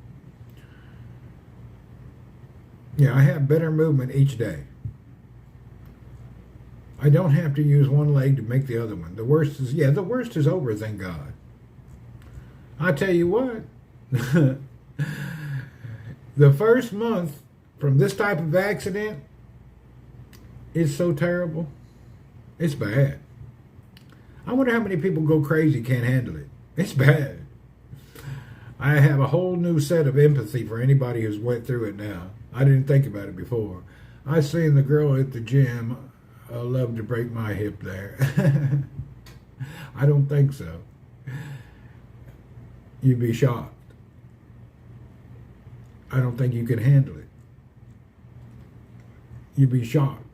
Yeah, I have better movement each day. I don't have to use one leg to make the other one. The worst is over, thank God. I tell you what, the first month from this type of accident is so terrible. It's bad. I wonder how many people go crazy, can't handle it. It's bad. I have a whole new set of empathy for anybody who's went through it now. I didn't think about it before. I seen the girl at the gym. I love to break my hip there. I don't think so. You'd be shocked. I don't think you can handle it. You'd be shocked.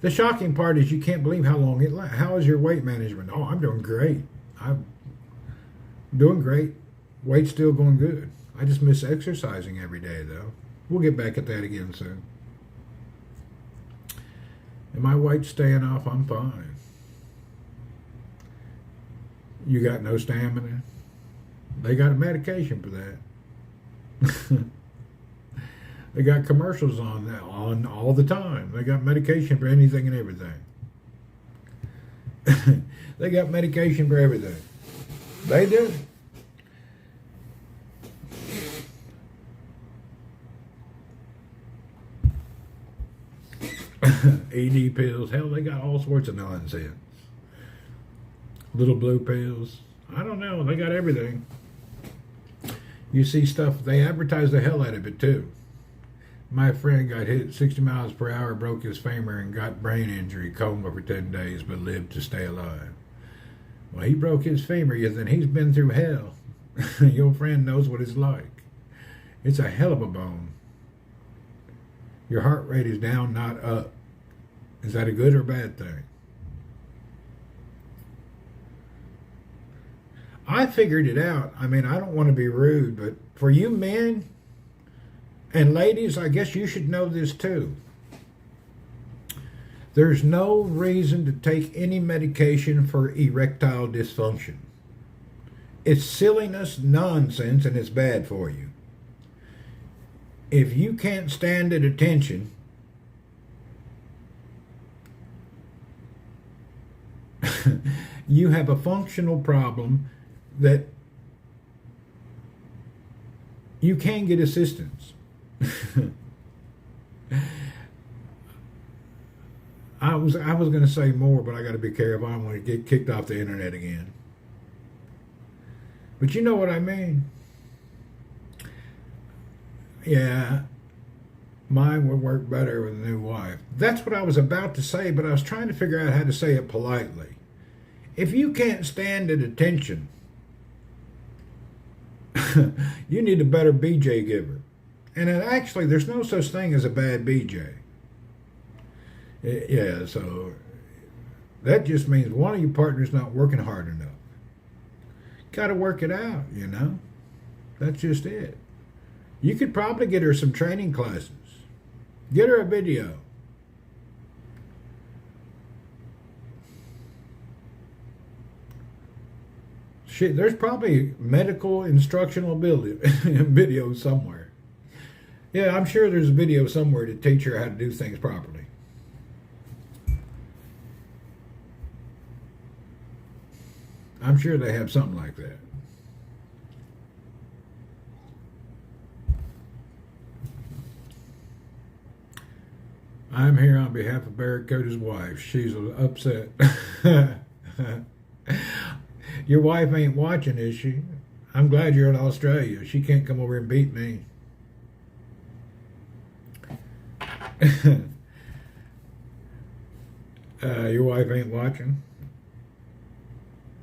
The shocking part is you can't believe how long it lasts. How is your weight management? Oh, I'm doing great. I'm doing great. Weight's still going good. I just miss exercising every day, though. We'll get back at that again soon. And my weight's staying off, I'm fine. You got no stamina? They got a medication for that. They got commercials on that on all the time. They got medication for anything and everything. They got medication for everything. They do. ED pills. Hell, they got all sorts of nonsense. Little blue pills. I don't know. They got everything. You see stuff. They advertise the hell out of it too. My friend got hit 60 miles per hour, broke his femur, and got brain injury, coma for 10 days, but lived to stay alive. Well, he broke his femur, then he's been through hell. Your friend knows what it's like. It's a hell of a bone. Your heart rate is down, not up. Is that a good or bad thing? I figured it out. I mean, I don't want to be rude, but for you men and ladies, I guess you should know this too. There's no reason to take any medication for erectile dysfunction. It's silliness, nonsense, and it's bad for you. If you can't stand at attention, you have a functional problem that you can get assistance. I was going to say more, but I got to be careful. I don't want to get kicked off the internet again. But you know what I mean. Yeah, mine would work better with a new wife. That's what I was about to say, but I was trying to figure out how to say it politely. If you can't stand at attention, you need a better BJ giver. And actually, there's no such thing as a bad BJ. Yeah, so that just means one of your partners not working hard enough. Got to work it out, you know. That's just it. You could probably get her some training classes. Get her a video. Shit, there's probably medical instructional video somewhere. Yeah, I'm sure there's a video somewhere to teach her how to do things properly. I'm sure they have something like that. I'm here on behalf of Barracuda's wife. She's upset. Your wife ain't watching, is she? I'm glad you're in Australia. She can't come over and beat me. Your wife ain't watching?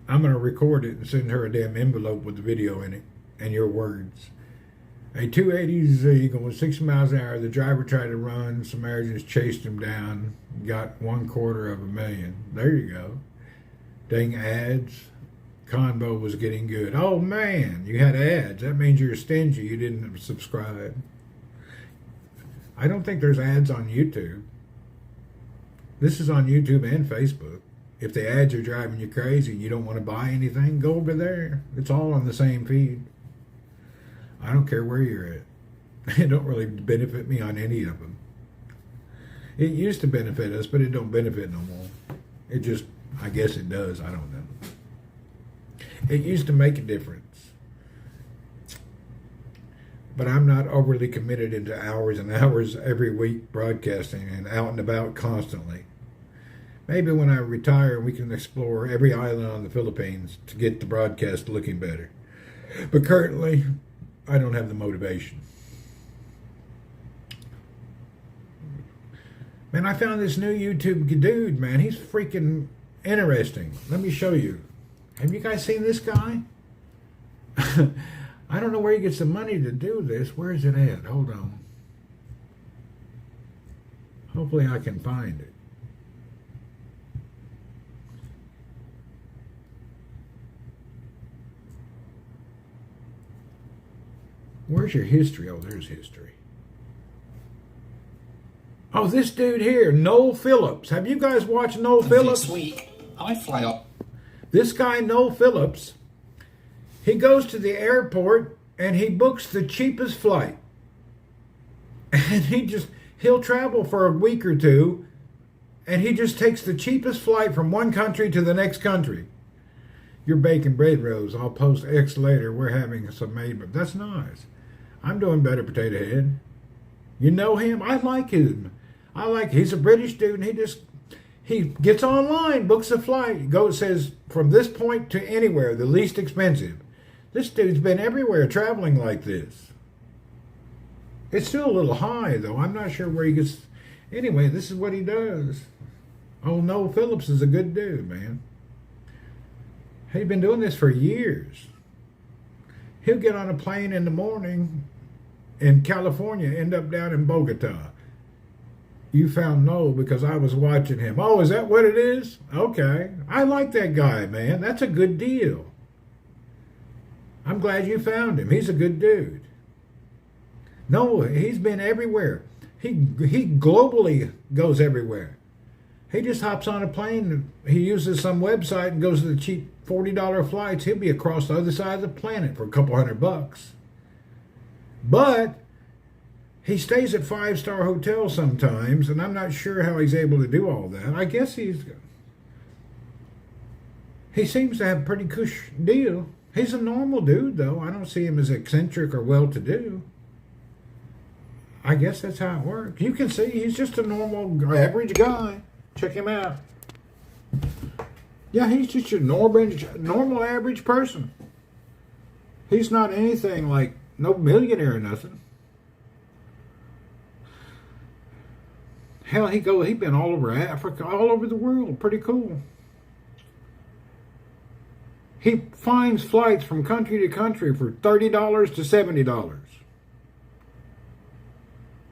I'm going to record it and send her a damn envelope with the video in it and your words. A 280Z going 60 miles an hour. The driver tried to run. Samaritans chased him down. Got $250,000. There you go. Dang ads. Convo was getting good. Oh man, you had ads. That means you're stingy. You didn't subscribe. I don't think there's ads on YouTube. This is on YouTube and Facebook. If the ads are driving you crazy and you don't want to buy anything, go over there. It's all on the same feed. I don't care where you're at. It don't really benefit me on any of them. It used to benefit us, but it don't benefit no more. It just, I guess it does. I don't know. It used to make a difference. But I'm not overly committed into hours and hours every week broadcasting and out and about constantly. Maybe when I retire, we can explore every island on the Philippines to get the broadcast looking better. But currently, I don't have the motivation. Man, I found this new YouTube dude, man. He's freaking interesting. Let me show you. Have you guys seen this guy? I don't know where he gets the money to do this. Where is it at? Hold on. Hopefully I can find it. Where's your history? Oh, there's history. Oh, this dude here, Noel Phillips. Have you guys watched Noel Phillips? This week, I fly up. This guy, Noel Phillips, he goes to the airport and he books the cheapest flight. And he'll travel for a week or two and he just takes the cheapest flight from one country to the next country. You're baking bread rolls. I'll post X later. We're having some made, but that's nice. I'm doing better, Potato Head. You know him? I like him. He's a British dude, and he gets online, books a flight, says from this point to anywhere, the least expensive. This dude's been everywhere traveling like this. It's still a little high, though. I'm not sure where he gets. Anyway, this is what he does. Oh, Noel Phillips is a good dude, man. He's been doing this for years. He'll get on a plane in the morning in California, end up down in Bogota. You found Noel because I was watching him. Oh, is that what it is? Okay. I like that guy, man. That's a good deal. I'm glad you found him. He's a good dude. No, he's been everywhere. He globally goes everywhere. He just hops on a plane. He uses some website and goes to the cheap $40 flights. He'll be across the other side of the planet for a couple $100. But he stays at 5-star hotels sometimes, and I'm not sure how he's able to do all that. I guess he seems to have a pretty cush deal. He's a normal dude, though. I don't see him as eccentric or well-to-do. I guess that's how it works. You can see he's just a normal, average guy. Check him out. Yeah, he's just a normal average person. He's not anything like no millionaire or nothing. Hell, he's been all over Africa, all over the world. Pretty cool. He finds flights from country to country for $30 to $70.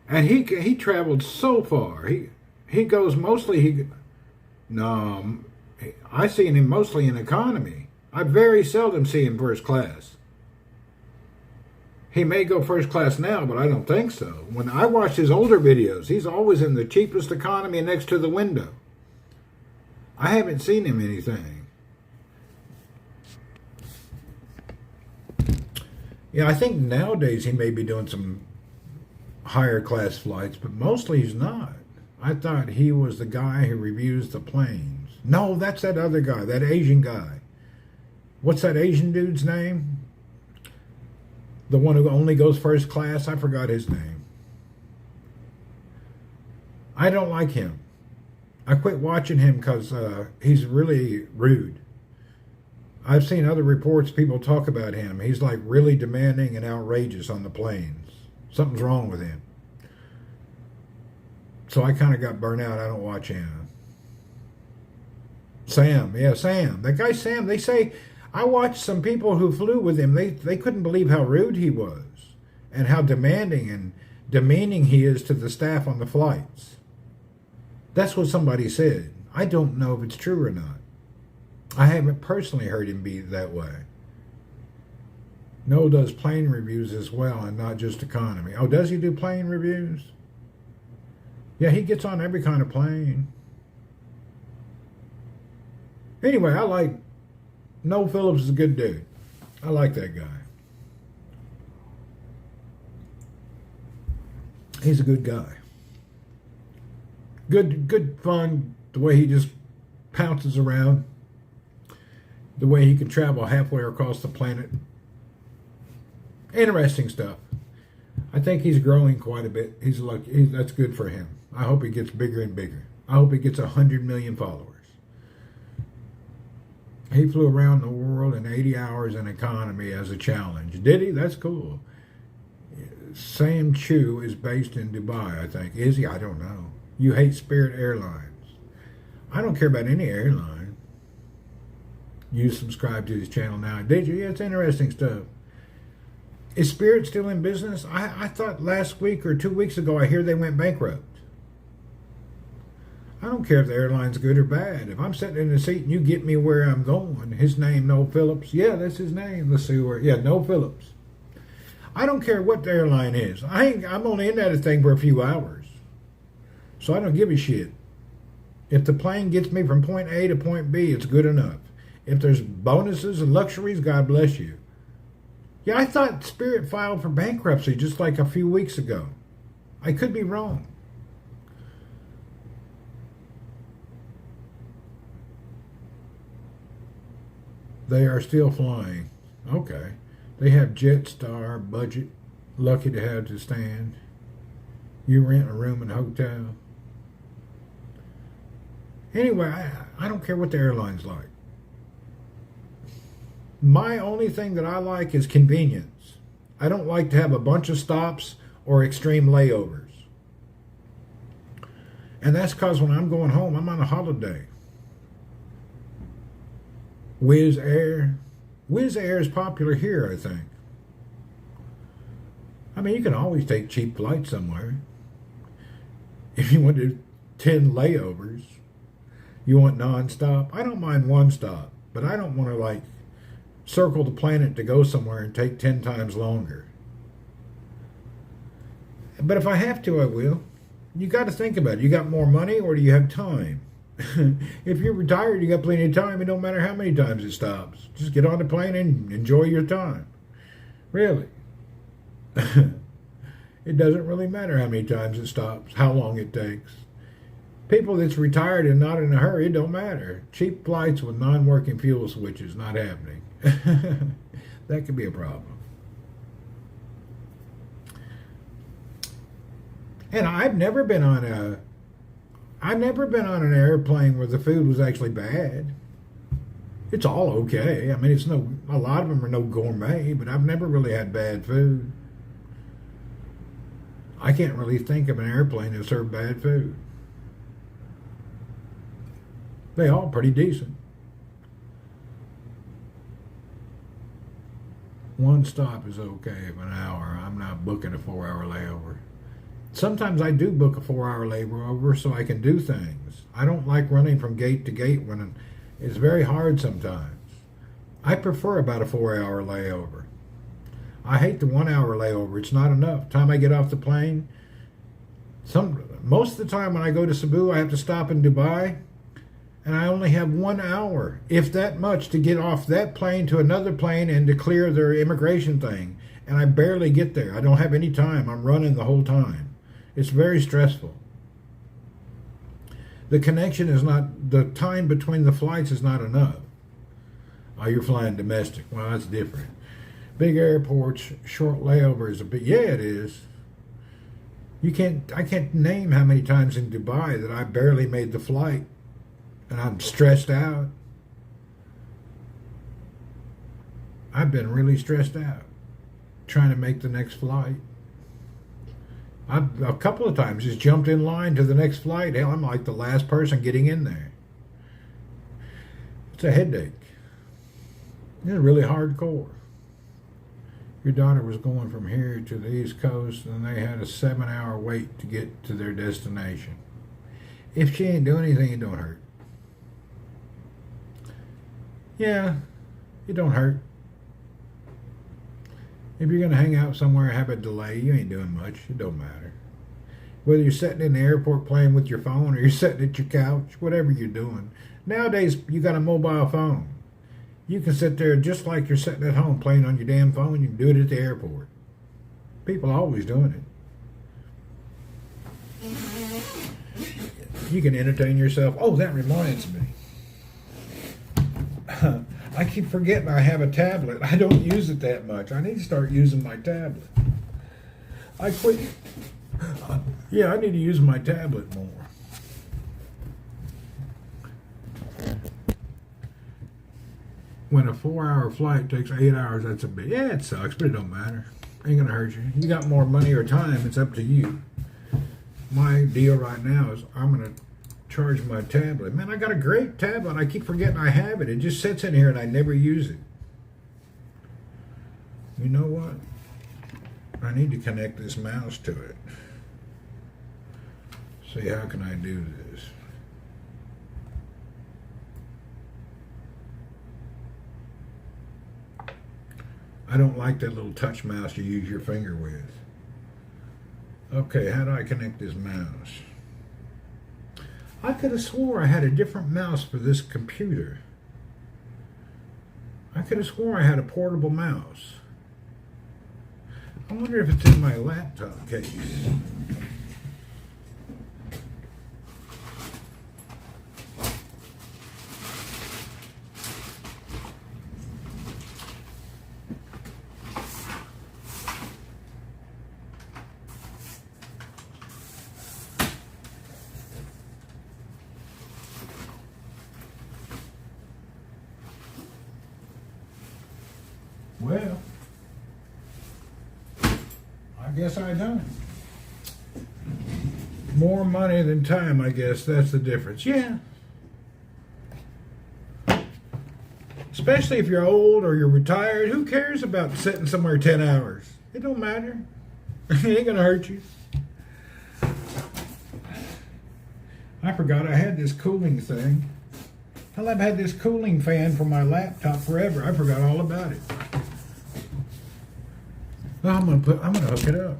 And he traveled so far. He goes mostly. I seen him mostly in economy. I very seldom see him first class. He may go first class now, but I don't think so. When I watch his older videos, he's always in the cheapest economy next to the window. I haven't seen him anything. Yeah, I think nowadays he may be doing some higher class flights, but mostly he's not. I thought he was the guy who reviews the planes. No, that's that other guy, that Asian guy. What's that Asian dude's name? The one who only goes first class? I forgot his name. I don't like him. I quit watching him because he's really rude. I've seen other reports, people talk about him. He's like really demanding and outrageous on the planes. Something's wrong with him. So I kind of got burnt out. I don't watch him. Sam. Yeah, Sam. That guy Sam, they say, I watched some people who flew with him. They couldn't believe how rude he was and how demanding and demeaning he is to the staff on the flights. That's what somebody said. I don't know if it's true or not. I haven't personally heard him be that way. Noel does plane reviews as well and not just economy. Oh, does he do plane reviews? Yeah, he gets on every kind of plane. Anyway, I like Noel Phillips is a good dude. I like that guy. He's a good guy. Good fun, the way he just pounces around. The way he can travel halfway across the planet. Interesting stuff. I think he's growing quite a bit. He's lucky. That's good for him. I hope he gets bigger and bigger. I hope he gets 100 million followers. He flew around the world in 80 hours in economy as a challenge. Did he? That's cool. Sam Chu is based in Dubai, I think. Is he? I don't know. You hate Spirit Airlines. I don't care about any airline. You subscribe to his channel now. Did you? Yeah, it's interesting stuff. Is Spirit still in business? I thought last week or 2 weeks ago I hear they went bankrupt. I don't care if the airline's good or bad. If I'm sitting in the seat and you get me where I'm going, his name, Noel Phillips. Yeah, that's his name. Let's see where. Yeah, Noel Phillips. I don't care what the airline is. I'm only in that thing for a few hours. So I don't give a shit. If the plane gets me from point A to point B, it's good enough. If there's bonuses and luxuries, God bless you. Yeah, I thought Spirit filed for bankruptcy just like a few weeks ago. I could be wrong. They are still flying. Okay. They have Jetstar, budget, lucky to have to stand. You rent a room in a hotel. Anyway, I don't care what the airline's like. My only thing that I like is convenience. I don't like to have a bunch of stops or extreme layovers. And that's because when I'm going home, I'm on a holiday. Wizz Air is popular here, I think. I mean, you can always take cheap flights somewhere. If you want to do 10 layovers, you want nonstop. I don't mind one stop, but I don't want to like circle the planet to go somewhere and take 10 times longer. But if I have to, I will. You got to think about it. You got more money or do you have time? If you're retired, you got plenty of time. It don't matter how many times it stops. Just get on the plane and enjoy your time. Really. It doesn't really matter how many times it stops, how long it takes. People that's retired and not in a hurry, it don't matter. Cheap flights with non-working fuel switches, not happening. That could be a problem. And I've never been on an airplane where the food was actually bad. It's all okay. I mean, a lot of them are no gourmet, but I've never really had bad food. I can't really think of an airplane that served bad food. They all pretty decent. One stop is okay of an hour. I'm not booking a 4-hour layover. Sometimes I do book a 4-hour layover so I can do things. I don't like running from gate to gate when it's very hard sometimes. I prefer about a 4-hour layover. I hate the 1-hour layover. It's not enough. Time I get off the plane, most of the time when I go to Cebu, I have to stop in Dubai, and I only have 1 hour, if that much, to get off that plane to another plane and to clear their immigration thing. And I barely get there. I don't have any time. I'm running the whole time. It's very stressful. The connection is not, the time between the flights is not enough. Oh, you're flying domestic. Well, that's different. Big airports, short layovers, yeah, it is. I can't name how many times in Dubai that I barely made the flight and I'm stressed out. I've been really stressed out trying to make the next flight. I've a couple of times just jumped in line to the next flight. Hell, I'm like the last person getting in there. It's a headache. It's really hardcore. Your daughter was going from here to the East Coast, and they had a 7-hour wait to get to their destination. If she ain't doing anything, it don't hurt. Yeah, it don't hurt. If you're going to hang out somewhere and have a delay, you ain't doing much. It don't matter. Whether you're sitting in the airport playing with your phone or you're sitting at your couch, whatever you're doing. Nowadays, you got a mobile phone. You can sit there just like you're sitting at home playing on your damn phone. You can do it at the airport. People are always doing it. You can entertain yourself. Oh, that reminds me. I keep forgetting I have a tablet. I don't use it that much. I need to start using my tablet. I quit. Yeah, I need to use my tablet more. When a 4-hour flight takes 8 hours, that's a bit. Yeah, it sucks, but it don't matter. Ain't gonna hurt you. You got more money or time, it's up to you. My deal right now is I'm gonna charge my tablet. Man, I got a great tablet. I keep forgetting I have it. It just sits in here and I never use it. You know what? I need to connect this mouse to it. See, how can I do this? I don't like that little touch mouse you use your finger with. Okay, how do I connect this mouse? I could have swore I had a different mouse for this computer. I could have swore I had a portable mouse. I wonder if it's in my laptop case. guess I don't. More money than time, I guess. That's the difference. Yeah. Especially if you're old or you're retired. Who cares about sitting somewhere 10 hours? It don't matter. It ain't going to hurt you. I forgot I had this cooling thing. Hell, I've had this cooling fan for my laptop forever. I forgot all about it. Well, I'm gonna hook it up.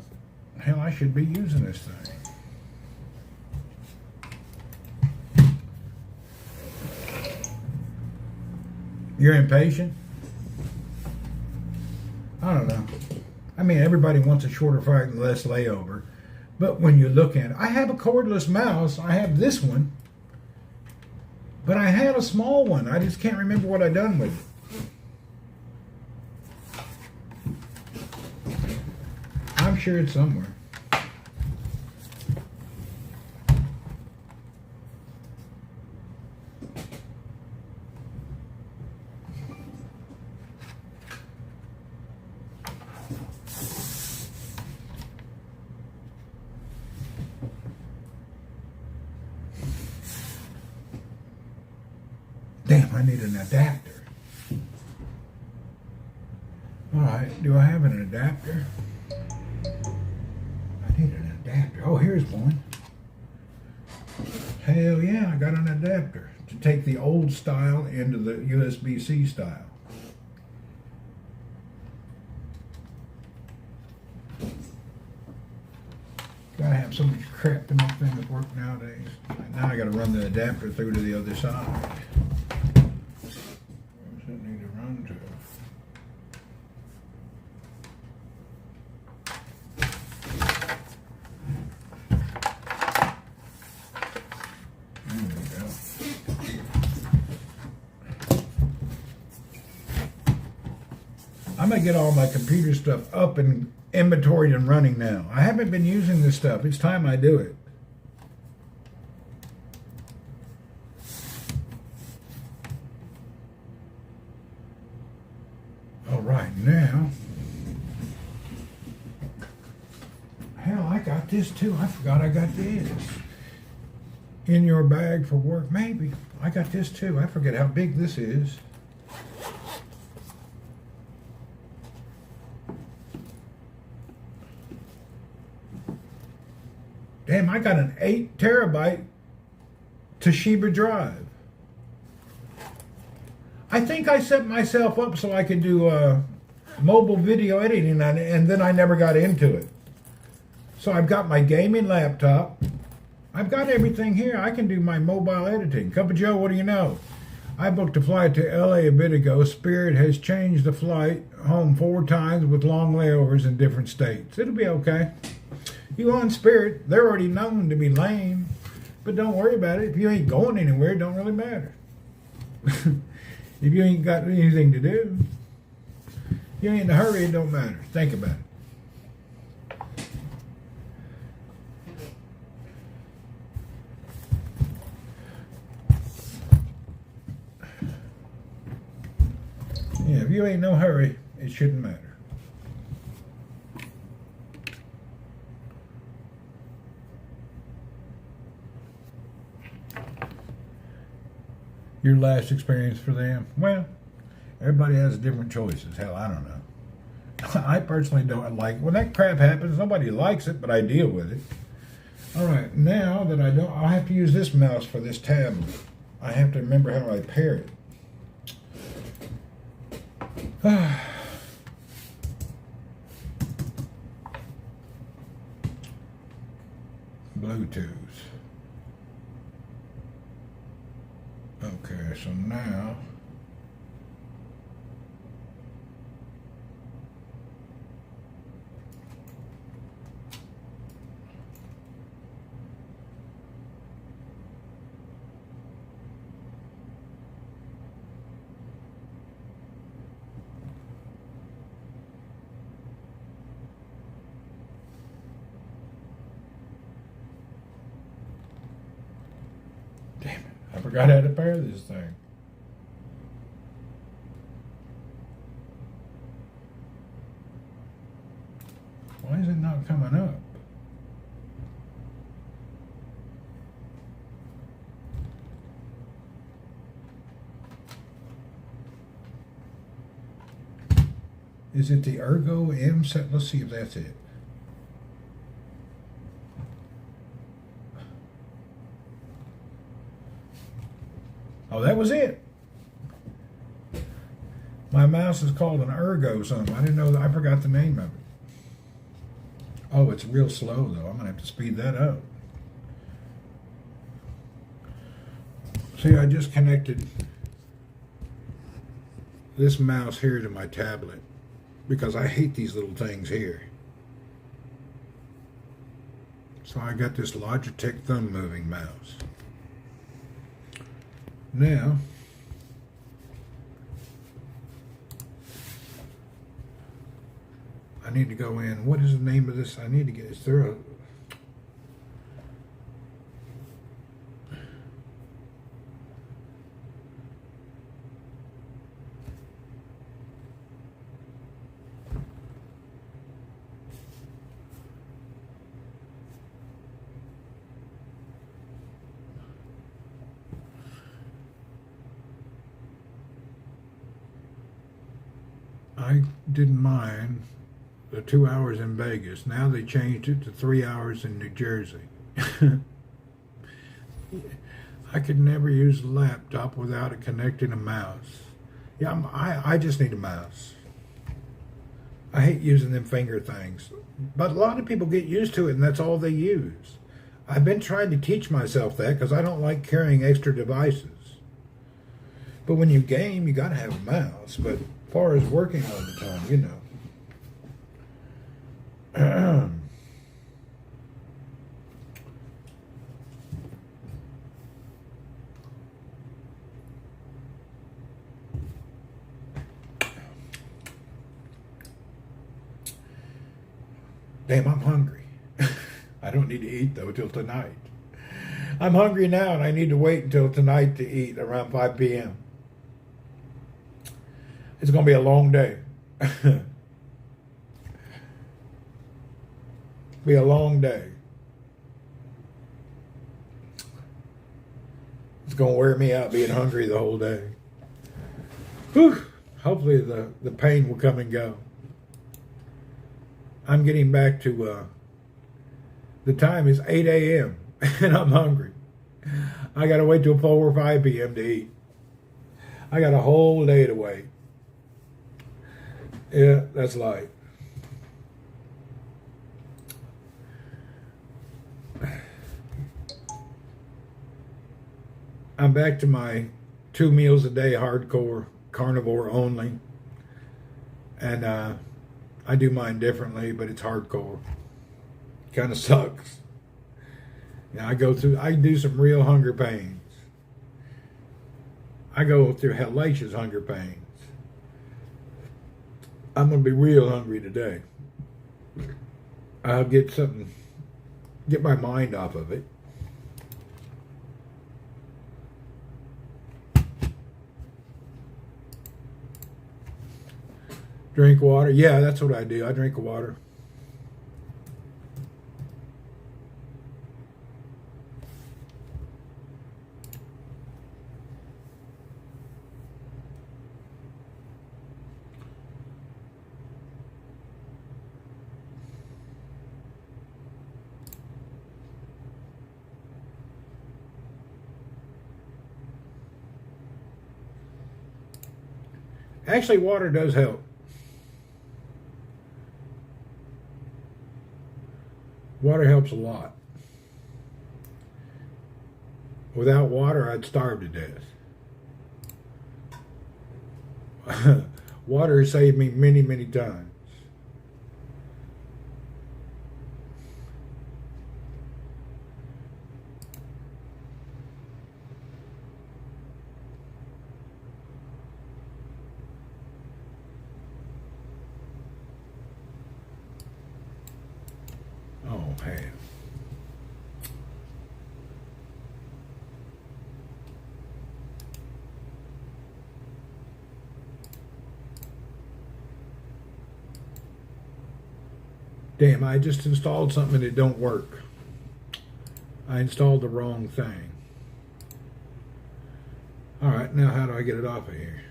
Hell, I should be using this thing. You're impatient? I don't know. I mean, everybody wants a shorter fight and less layover. But when you look at it, I have a cordless mouse. I have this one. But I had a small one. I just can't remember what I done with it. I'm sure it's somewhere. Damn, I need an adapter. All right, do I have an adapter? I need an adapter. Oh, here's one. Hell yeah, I got an adapter to take the old style into the USB-C style. Gotta have so much crap to make things work nowadays. Now I gotta run the adapter through to the other side. Where's it need to run to? There we go. I'm gonna get all my computer stuff up and inventoried and running now. I haven't been using this stuff. It's time I do it. All right, now. Hell, I got this too. I forgot I got this. In your bag for work, maybe. I got this too. I forget how big this is. Damn, I got an 8 terabyte Toshiba drive. I think I set myself up so I could do mobile video editing, and then I never got into it. So I've got my gaming laptop. I've got everything here. I can do my mobile editing. Cup of Joe, what do you know? I booked a flight to LA a bit ago. Spirit has changed the flight home 4 times with long layovers in different states. It'll be okay. You on Spirit, they're already known to be lame, but don't worry about it. If you ain't going anywhere, it don't really matter. If you ain't got anything to do, you ain't in a hurry, it don't matter. Think about it. Yeah, if you ain't no hurry, it shouldn't matter. Your last experience for them? Well, everybody has different choices. Hell, I don't know. I personally don't like when that crap happens. Nobody likes it, but I deal with it. All right, now that I have to use this mouse for this tablet. I have to remember how I pair it. Bluetooth. Okay, so now damn it, I forgot how to pair this thing. Why is it not coming up? Is it the Ergo M set? Let's see if that's it. Oh, that was it. My mouse is called an Ergo something. I didn't know that. I forgot the name of it. Oh, it's real slow though. I'm gonna have to speed that up. See, I just connected this mouse here to my tablet because I hate these little things here. So I got this Logitech thumb moving mouse. Now, I need to go in. What is the name of this? I need to get. Is there a? I didn't mind the 2 hours in Vegas. Now they changed it to 3 hours in New Jersey. I could never use a laptop without it connecting a mouse. Yeah, I just need a mouse. I hate using them finger things. But a lot of people get used to it and that's all they use. I've been trying to teach myself that because I don't like carrying extra devices. But when you game, you got to have a mouse. But as far as working all the time, you know. Damn, I'm hungry. I don't need to eat though till tonight. I'm hungry now and I need to wait until tonight to eat around 5 p.m. It's going to be a long day. Be a long day. It's going to wear me out being hungry the whole day. Whew. Hopefully the pain will come and go. I'm getting back to, the time is 8 a.m. and I'm hungry. I got to wait till 4 or 5 p.m. to eat. I got a whole day to wait. Yeah, that's life. I'm back to my 2 meals a day hardcore, carnivore only. And I do mine differently, but it's hardcore. Kind of sucks. Yeah, I do some real hunger pains. I go through hellacious hunger pains. I'm going to be real hungry today. I'll get my mind off of it. Drink water. Yeah, that's what I do. I drink water. Actually, water does help. Water helps a lot. Without water, I'd starve to death. Water has saved me many, many times. Oh, hey. Damn, I just installed something that don't work. I installed the wrong thing. Alright, now how do I get it off of here?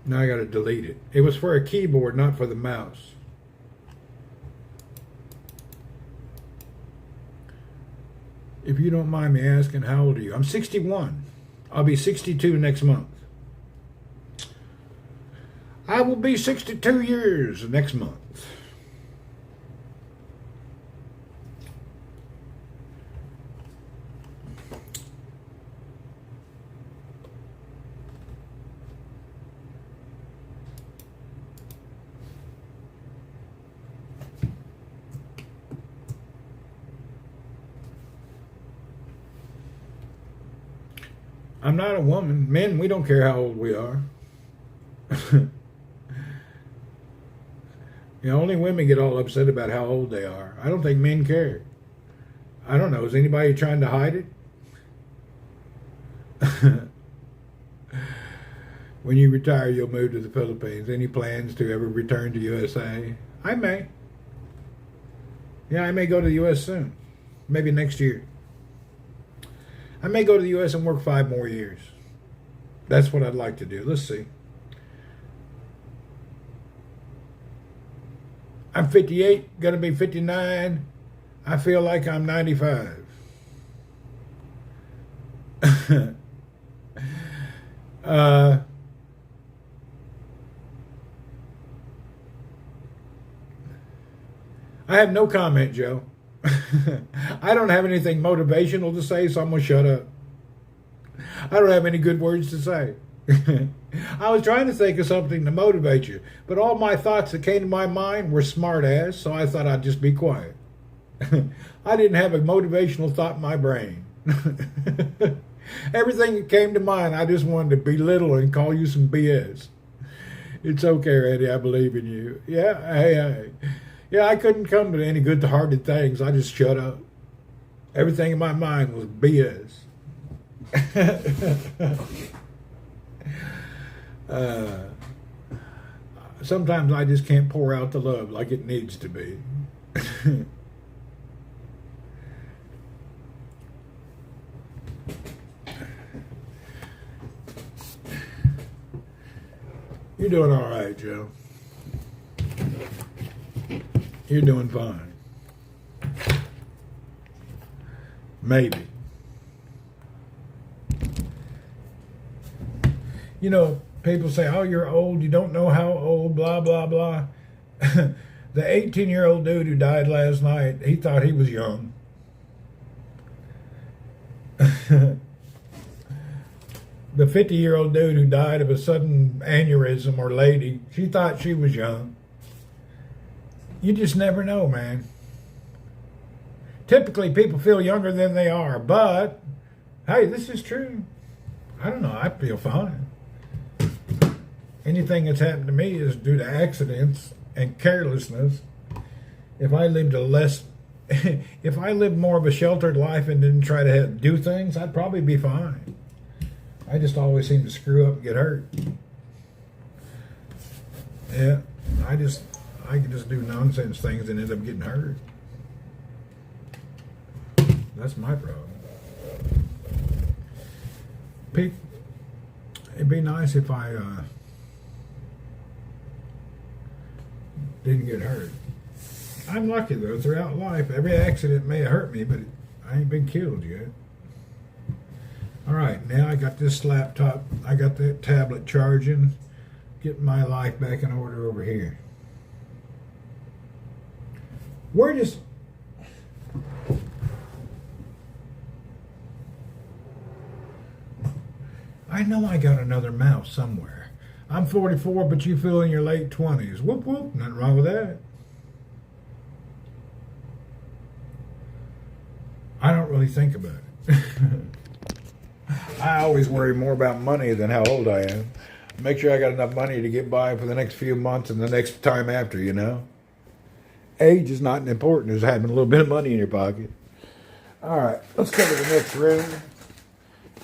Now I gotta delete it. It was for a keyboard, not for the mouse. If you don't mind me asking, how old are you? I'm 61. I'll be 62 next month. I will be 62 years next month. I'm not a woman. Men, we don't care how old we are. You know, only women get all upset about how old they are. I don't think men care. I don't know. Is anybody trying to hide it? When you retire, you'll move to the Philippines. Any plans to ever return to USA? I may. Yeah, I may go to the U.S. soon. Maybe next year. I may go to the U.S. and work 5 more years. That's what I'd like to do. Let's see. I'm 58, gonna be 59. I feel like I'm 95. I have no comment, Joe. I don't have anything motivational to say, so I'm going to shut up. I don't have any good words to say. I was trying to think of something to motivate you, but all my thoughts that came to my mind were smart ass, so I thought I'd just be quiet. I didn't have a motivational thought in my brain. Everything that came to mind, I just wanted to belittle and call you some BS. It's okay, Randy, I believe in you. Yeah, hey. Yeah, I couldn't come to any good-hearted things. I just shut up. Everything in my mind was BS. Sometimes I just can't pour out the love like it needs to be. You're doing all right, Joe. You're doing fine. Maybe. You know, people say, oh, you're old, you don't know how old, blah, blah, blah. The 18-year-old dude who died last night, he thought he was young. The 50-year-old dude who died of a sudden aneurysm, or lady, she thought she was young. You just never know, man. Typically, people feel younger than they are, but, hey, this is true. I don't know, I feel fine. Anything that's happened to me is due to accidents and carelessness. If I lived if I lived more of a sheltered life and didn't try to do things, I'd probably be fine. I just always seem to screw up and get hurt. Yeah, I can just do nonsense things and end up getting hurt. That's my problem. Pete, it'd be nice if I didn't get hurt. I'm lucky though. Throughout life, every accident may have hurt me, but I ain't been killed yet. All right, now I got this laptop. I got that tablet charging. Getting my life back in order over here. We're just... I know I got another mouse somewhere. I'm 44, but you feel in your late 20s. Whoop, whoop. Nothing wrong with that. I don't really think about it. I always worry more about money than how old I am. Make sure I got enough money to get by for the next few months and the next time after, you know. Age is not as important as having a little bit of money in your pocket. All right, let's go to the next room.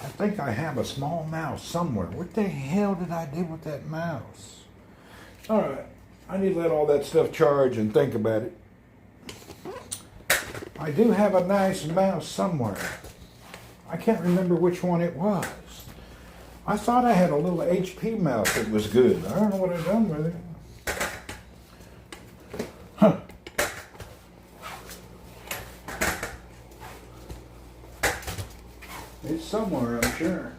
I think I have a small mouse somewhere. What the hell did I do with that mouse? All right, I need to let all that stuff charge and think about it. I do have a nice mouse somewhere. I can't remember which one it was. I thought I had a little HP mouse that was good. I don't know what I've done with it. Huh. It's somewhere, I'm sure.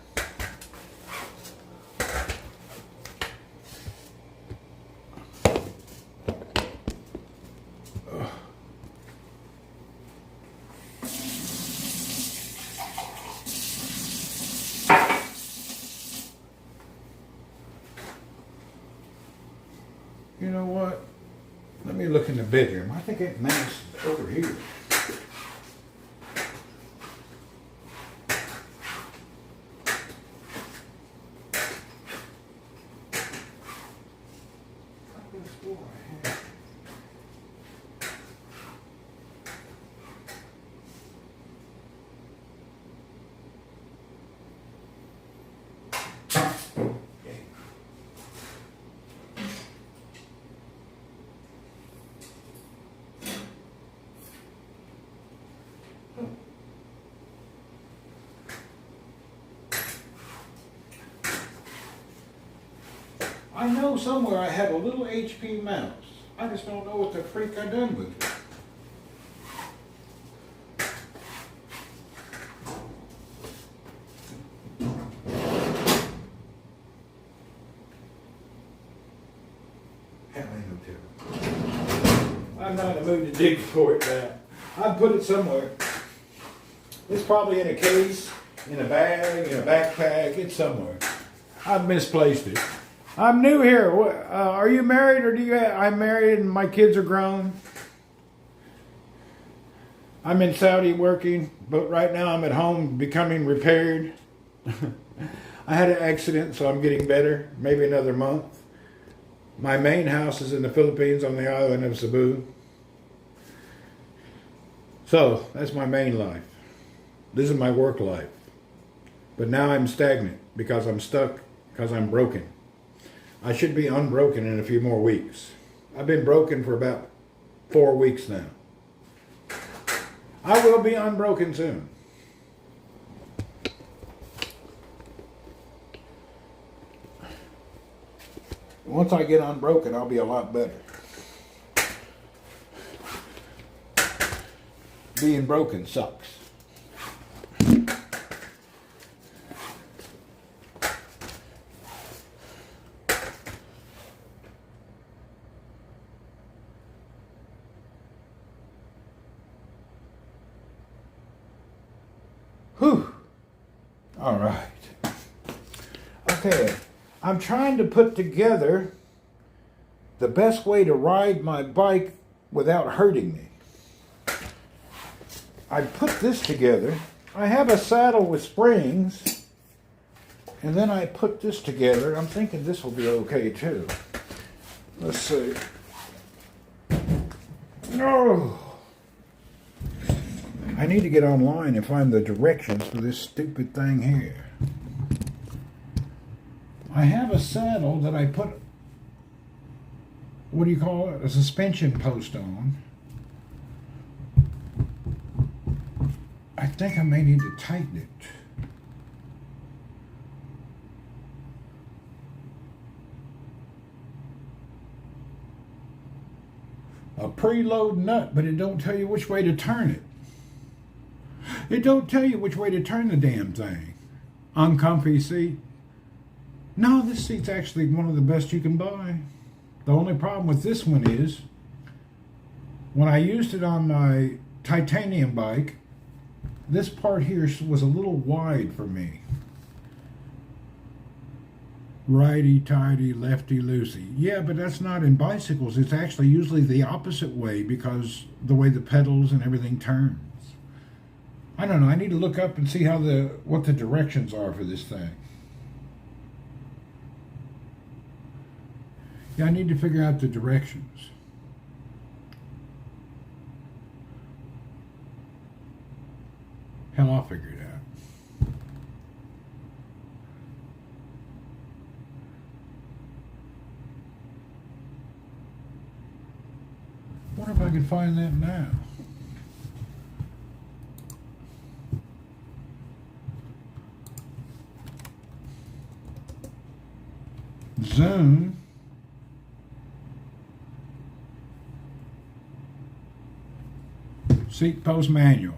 You know what? Let me look in the bedroom. I think that mouse is over here. I know somewhere I have a little HP mouse. I just don't know what the freak I done with it. Hell, ain't no telling. I'm not in the mood to dig for it now. I put it somewhere. It's probably in a case, in a bag, in a backpack. It's somewhere. I've misplaced it. I'm new here. Are you married or do you? I'm married and my kids are grown. I'm in Saudi working, but right now I'm at home becoming repaired. I had an accident, so I'm getting better. Maybe another month. My main house is in the Philippines on the island of Cebu. So that's my main life. This is my work life. But now I'm stagnant because I'm stuck, because I'm broken. I should be unbroken in a few more weeks. I've been broken for about 4 weeks now. I will be unbroken soon. Once I get unbroken, I'll be a lot better. Being broken sucks. Whew. All right. Okay. I'm trying to put together the best way to ride my bike without hurting me. I put this together. I have a saddle with springs, and then I put this together. I'm thinking this will be okay too. Let's see. No. I need to get online and find the directions for this stupid thing here. I have a saddle that I put, what do you call it, a suspension post on. I think I may need to tighten it. A preload nut, but it don't tell you which way to turn it. It don't tell you which way to turn the damn thing. Uncomfy seat. No, this seat's actually one of the best you can buy. The only problem with this one is, when I used it on my titanium bike, this part here was a little wide for me. Righty-tighty, lefty-loosey. Yeah, but that's not in bicycles. It's actually usually the opposite way because the way the pedals and everything turns. I don't know. I need to look up and see how what the directions are for this thing. Yeah, I need to figure out the directions. Hell, I'll figure it out. can find that now. Zoom. Seat post manual.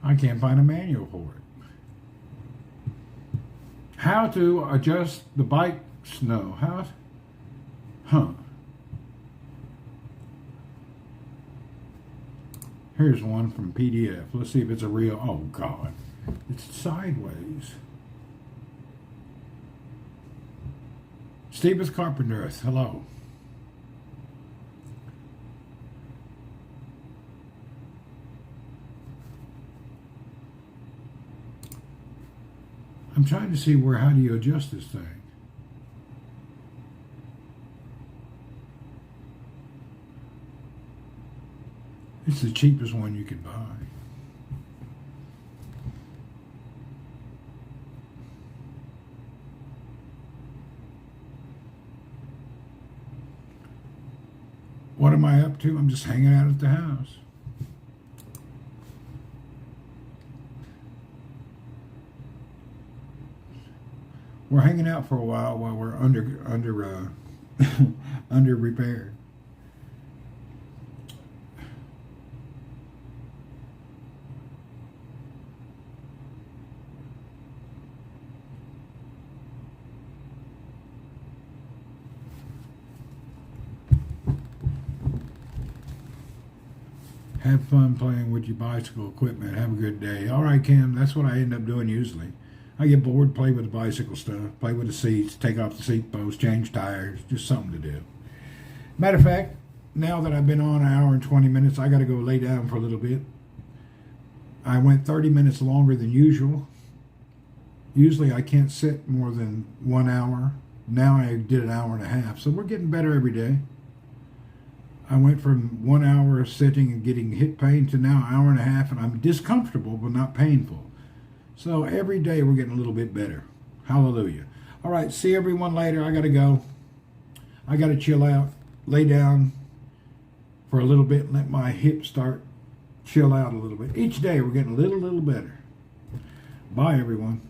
I can't find a manual for it. How to adjust the bike snow. Here's one from PDF. Let's see if it's a real. Oh God, it's sideways. Steepest Carpenter. Hello. I'm trying to see how do you adjust this thing? It's the cheapest one you could buy. What am I up to? I'm just hanging out at the house. We're hanging out for a while we're under under repair. Have fun playing with your bicycle equipment. Have a good day. All right, Kim, that's what I end up doing usually. I get bored, play with the bicycle stuff, play with the seats, take off the seat posts, change tires, just something to do. Matter of fact, now that I've been on an hour and 20 minutes, I got to go lay down for a little bit. I went 30 minutes longer than usual. Usually I can't sit more than 1 hour. Now I did an hour and a half, so we're getting better every day. I went from 1 hour of sitting and getting hip pain to now an hour and a half, and I'm discomfortable but not painful. So every day we're getting a little bit better. Hallelujah. All right, see everyone later. I got to go. I got to chill out, lay down for a little bit and let my hips start chill out a little bit. Each day we're getting a little better. Bye, everyone.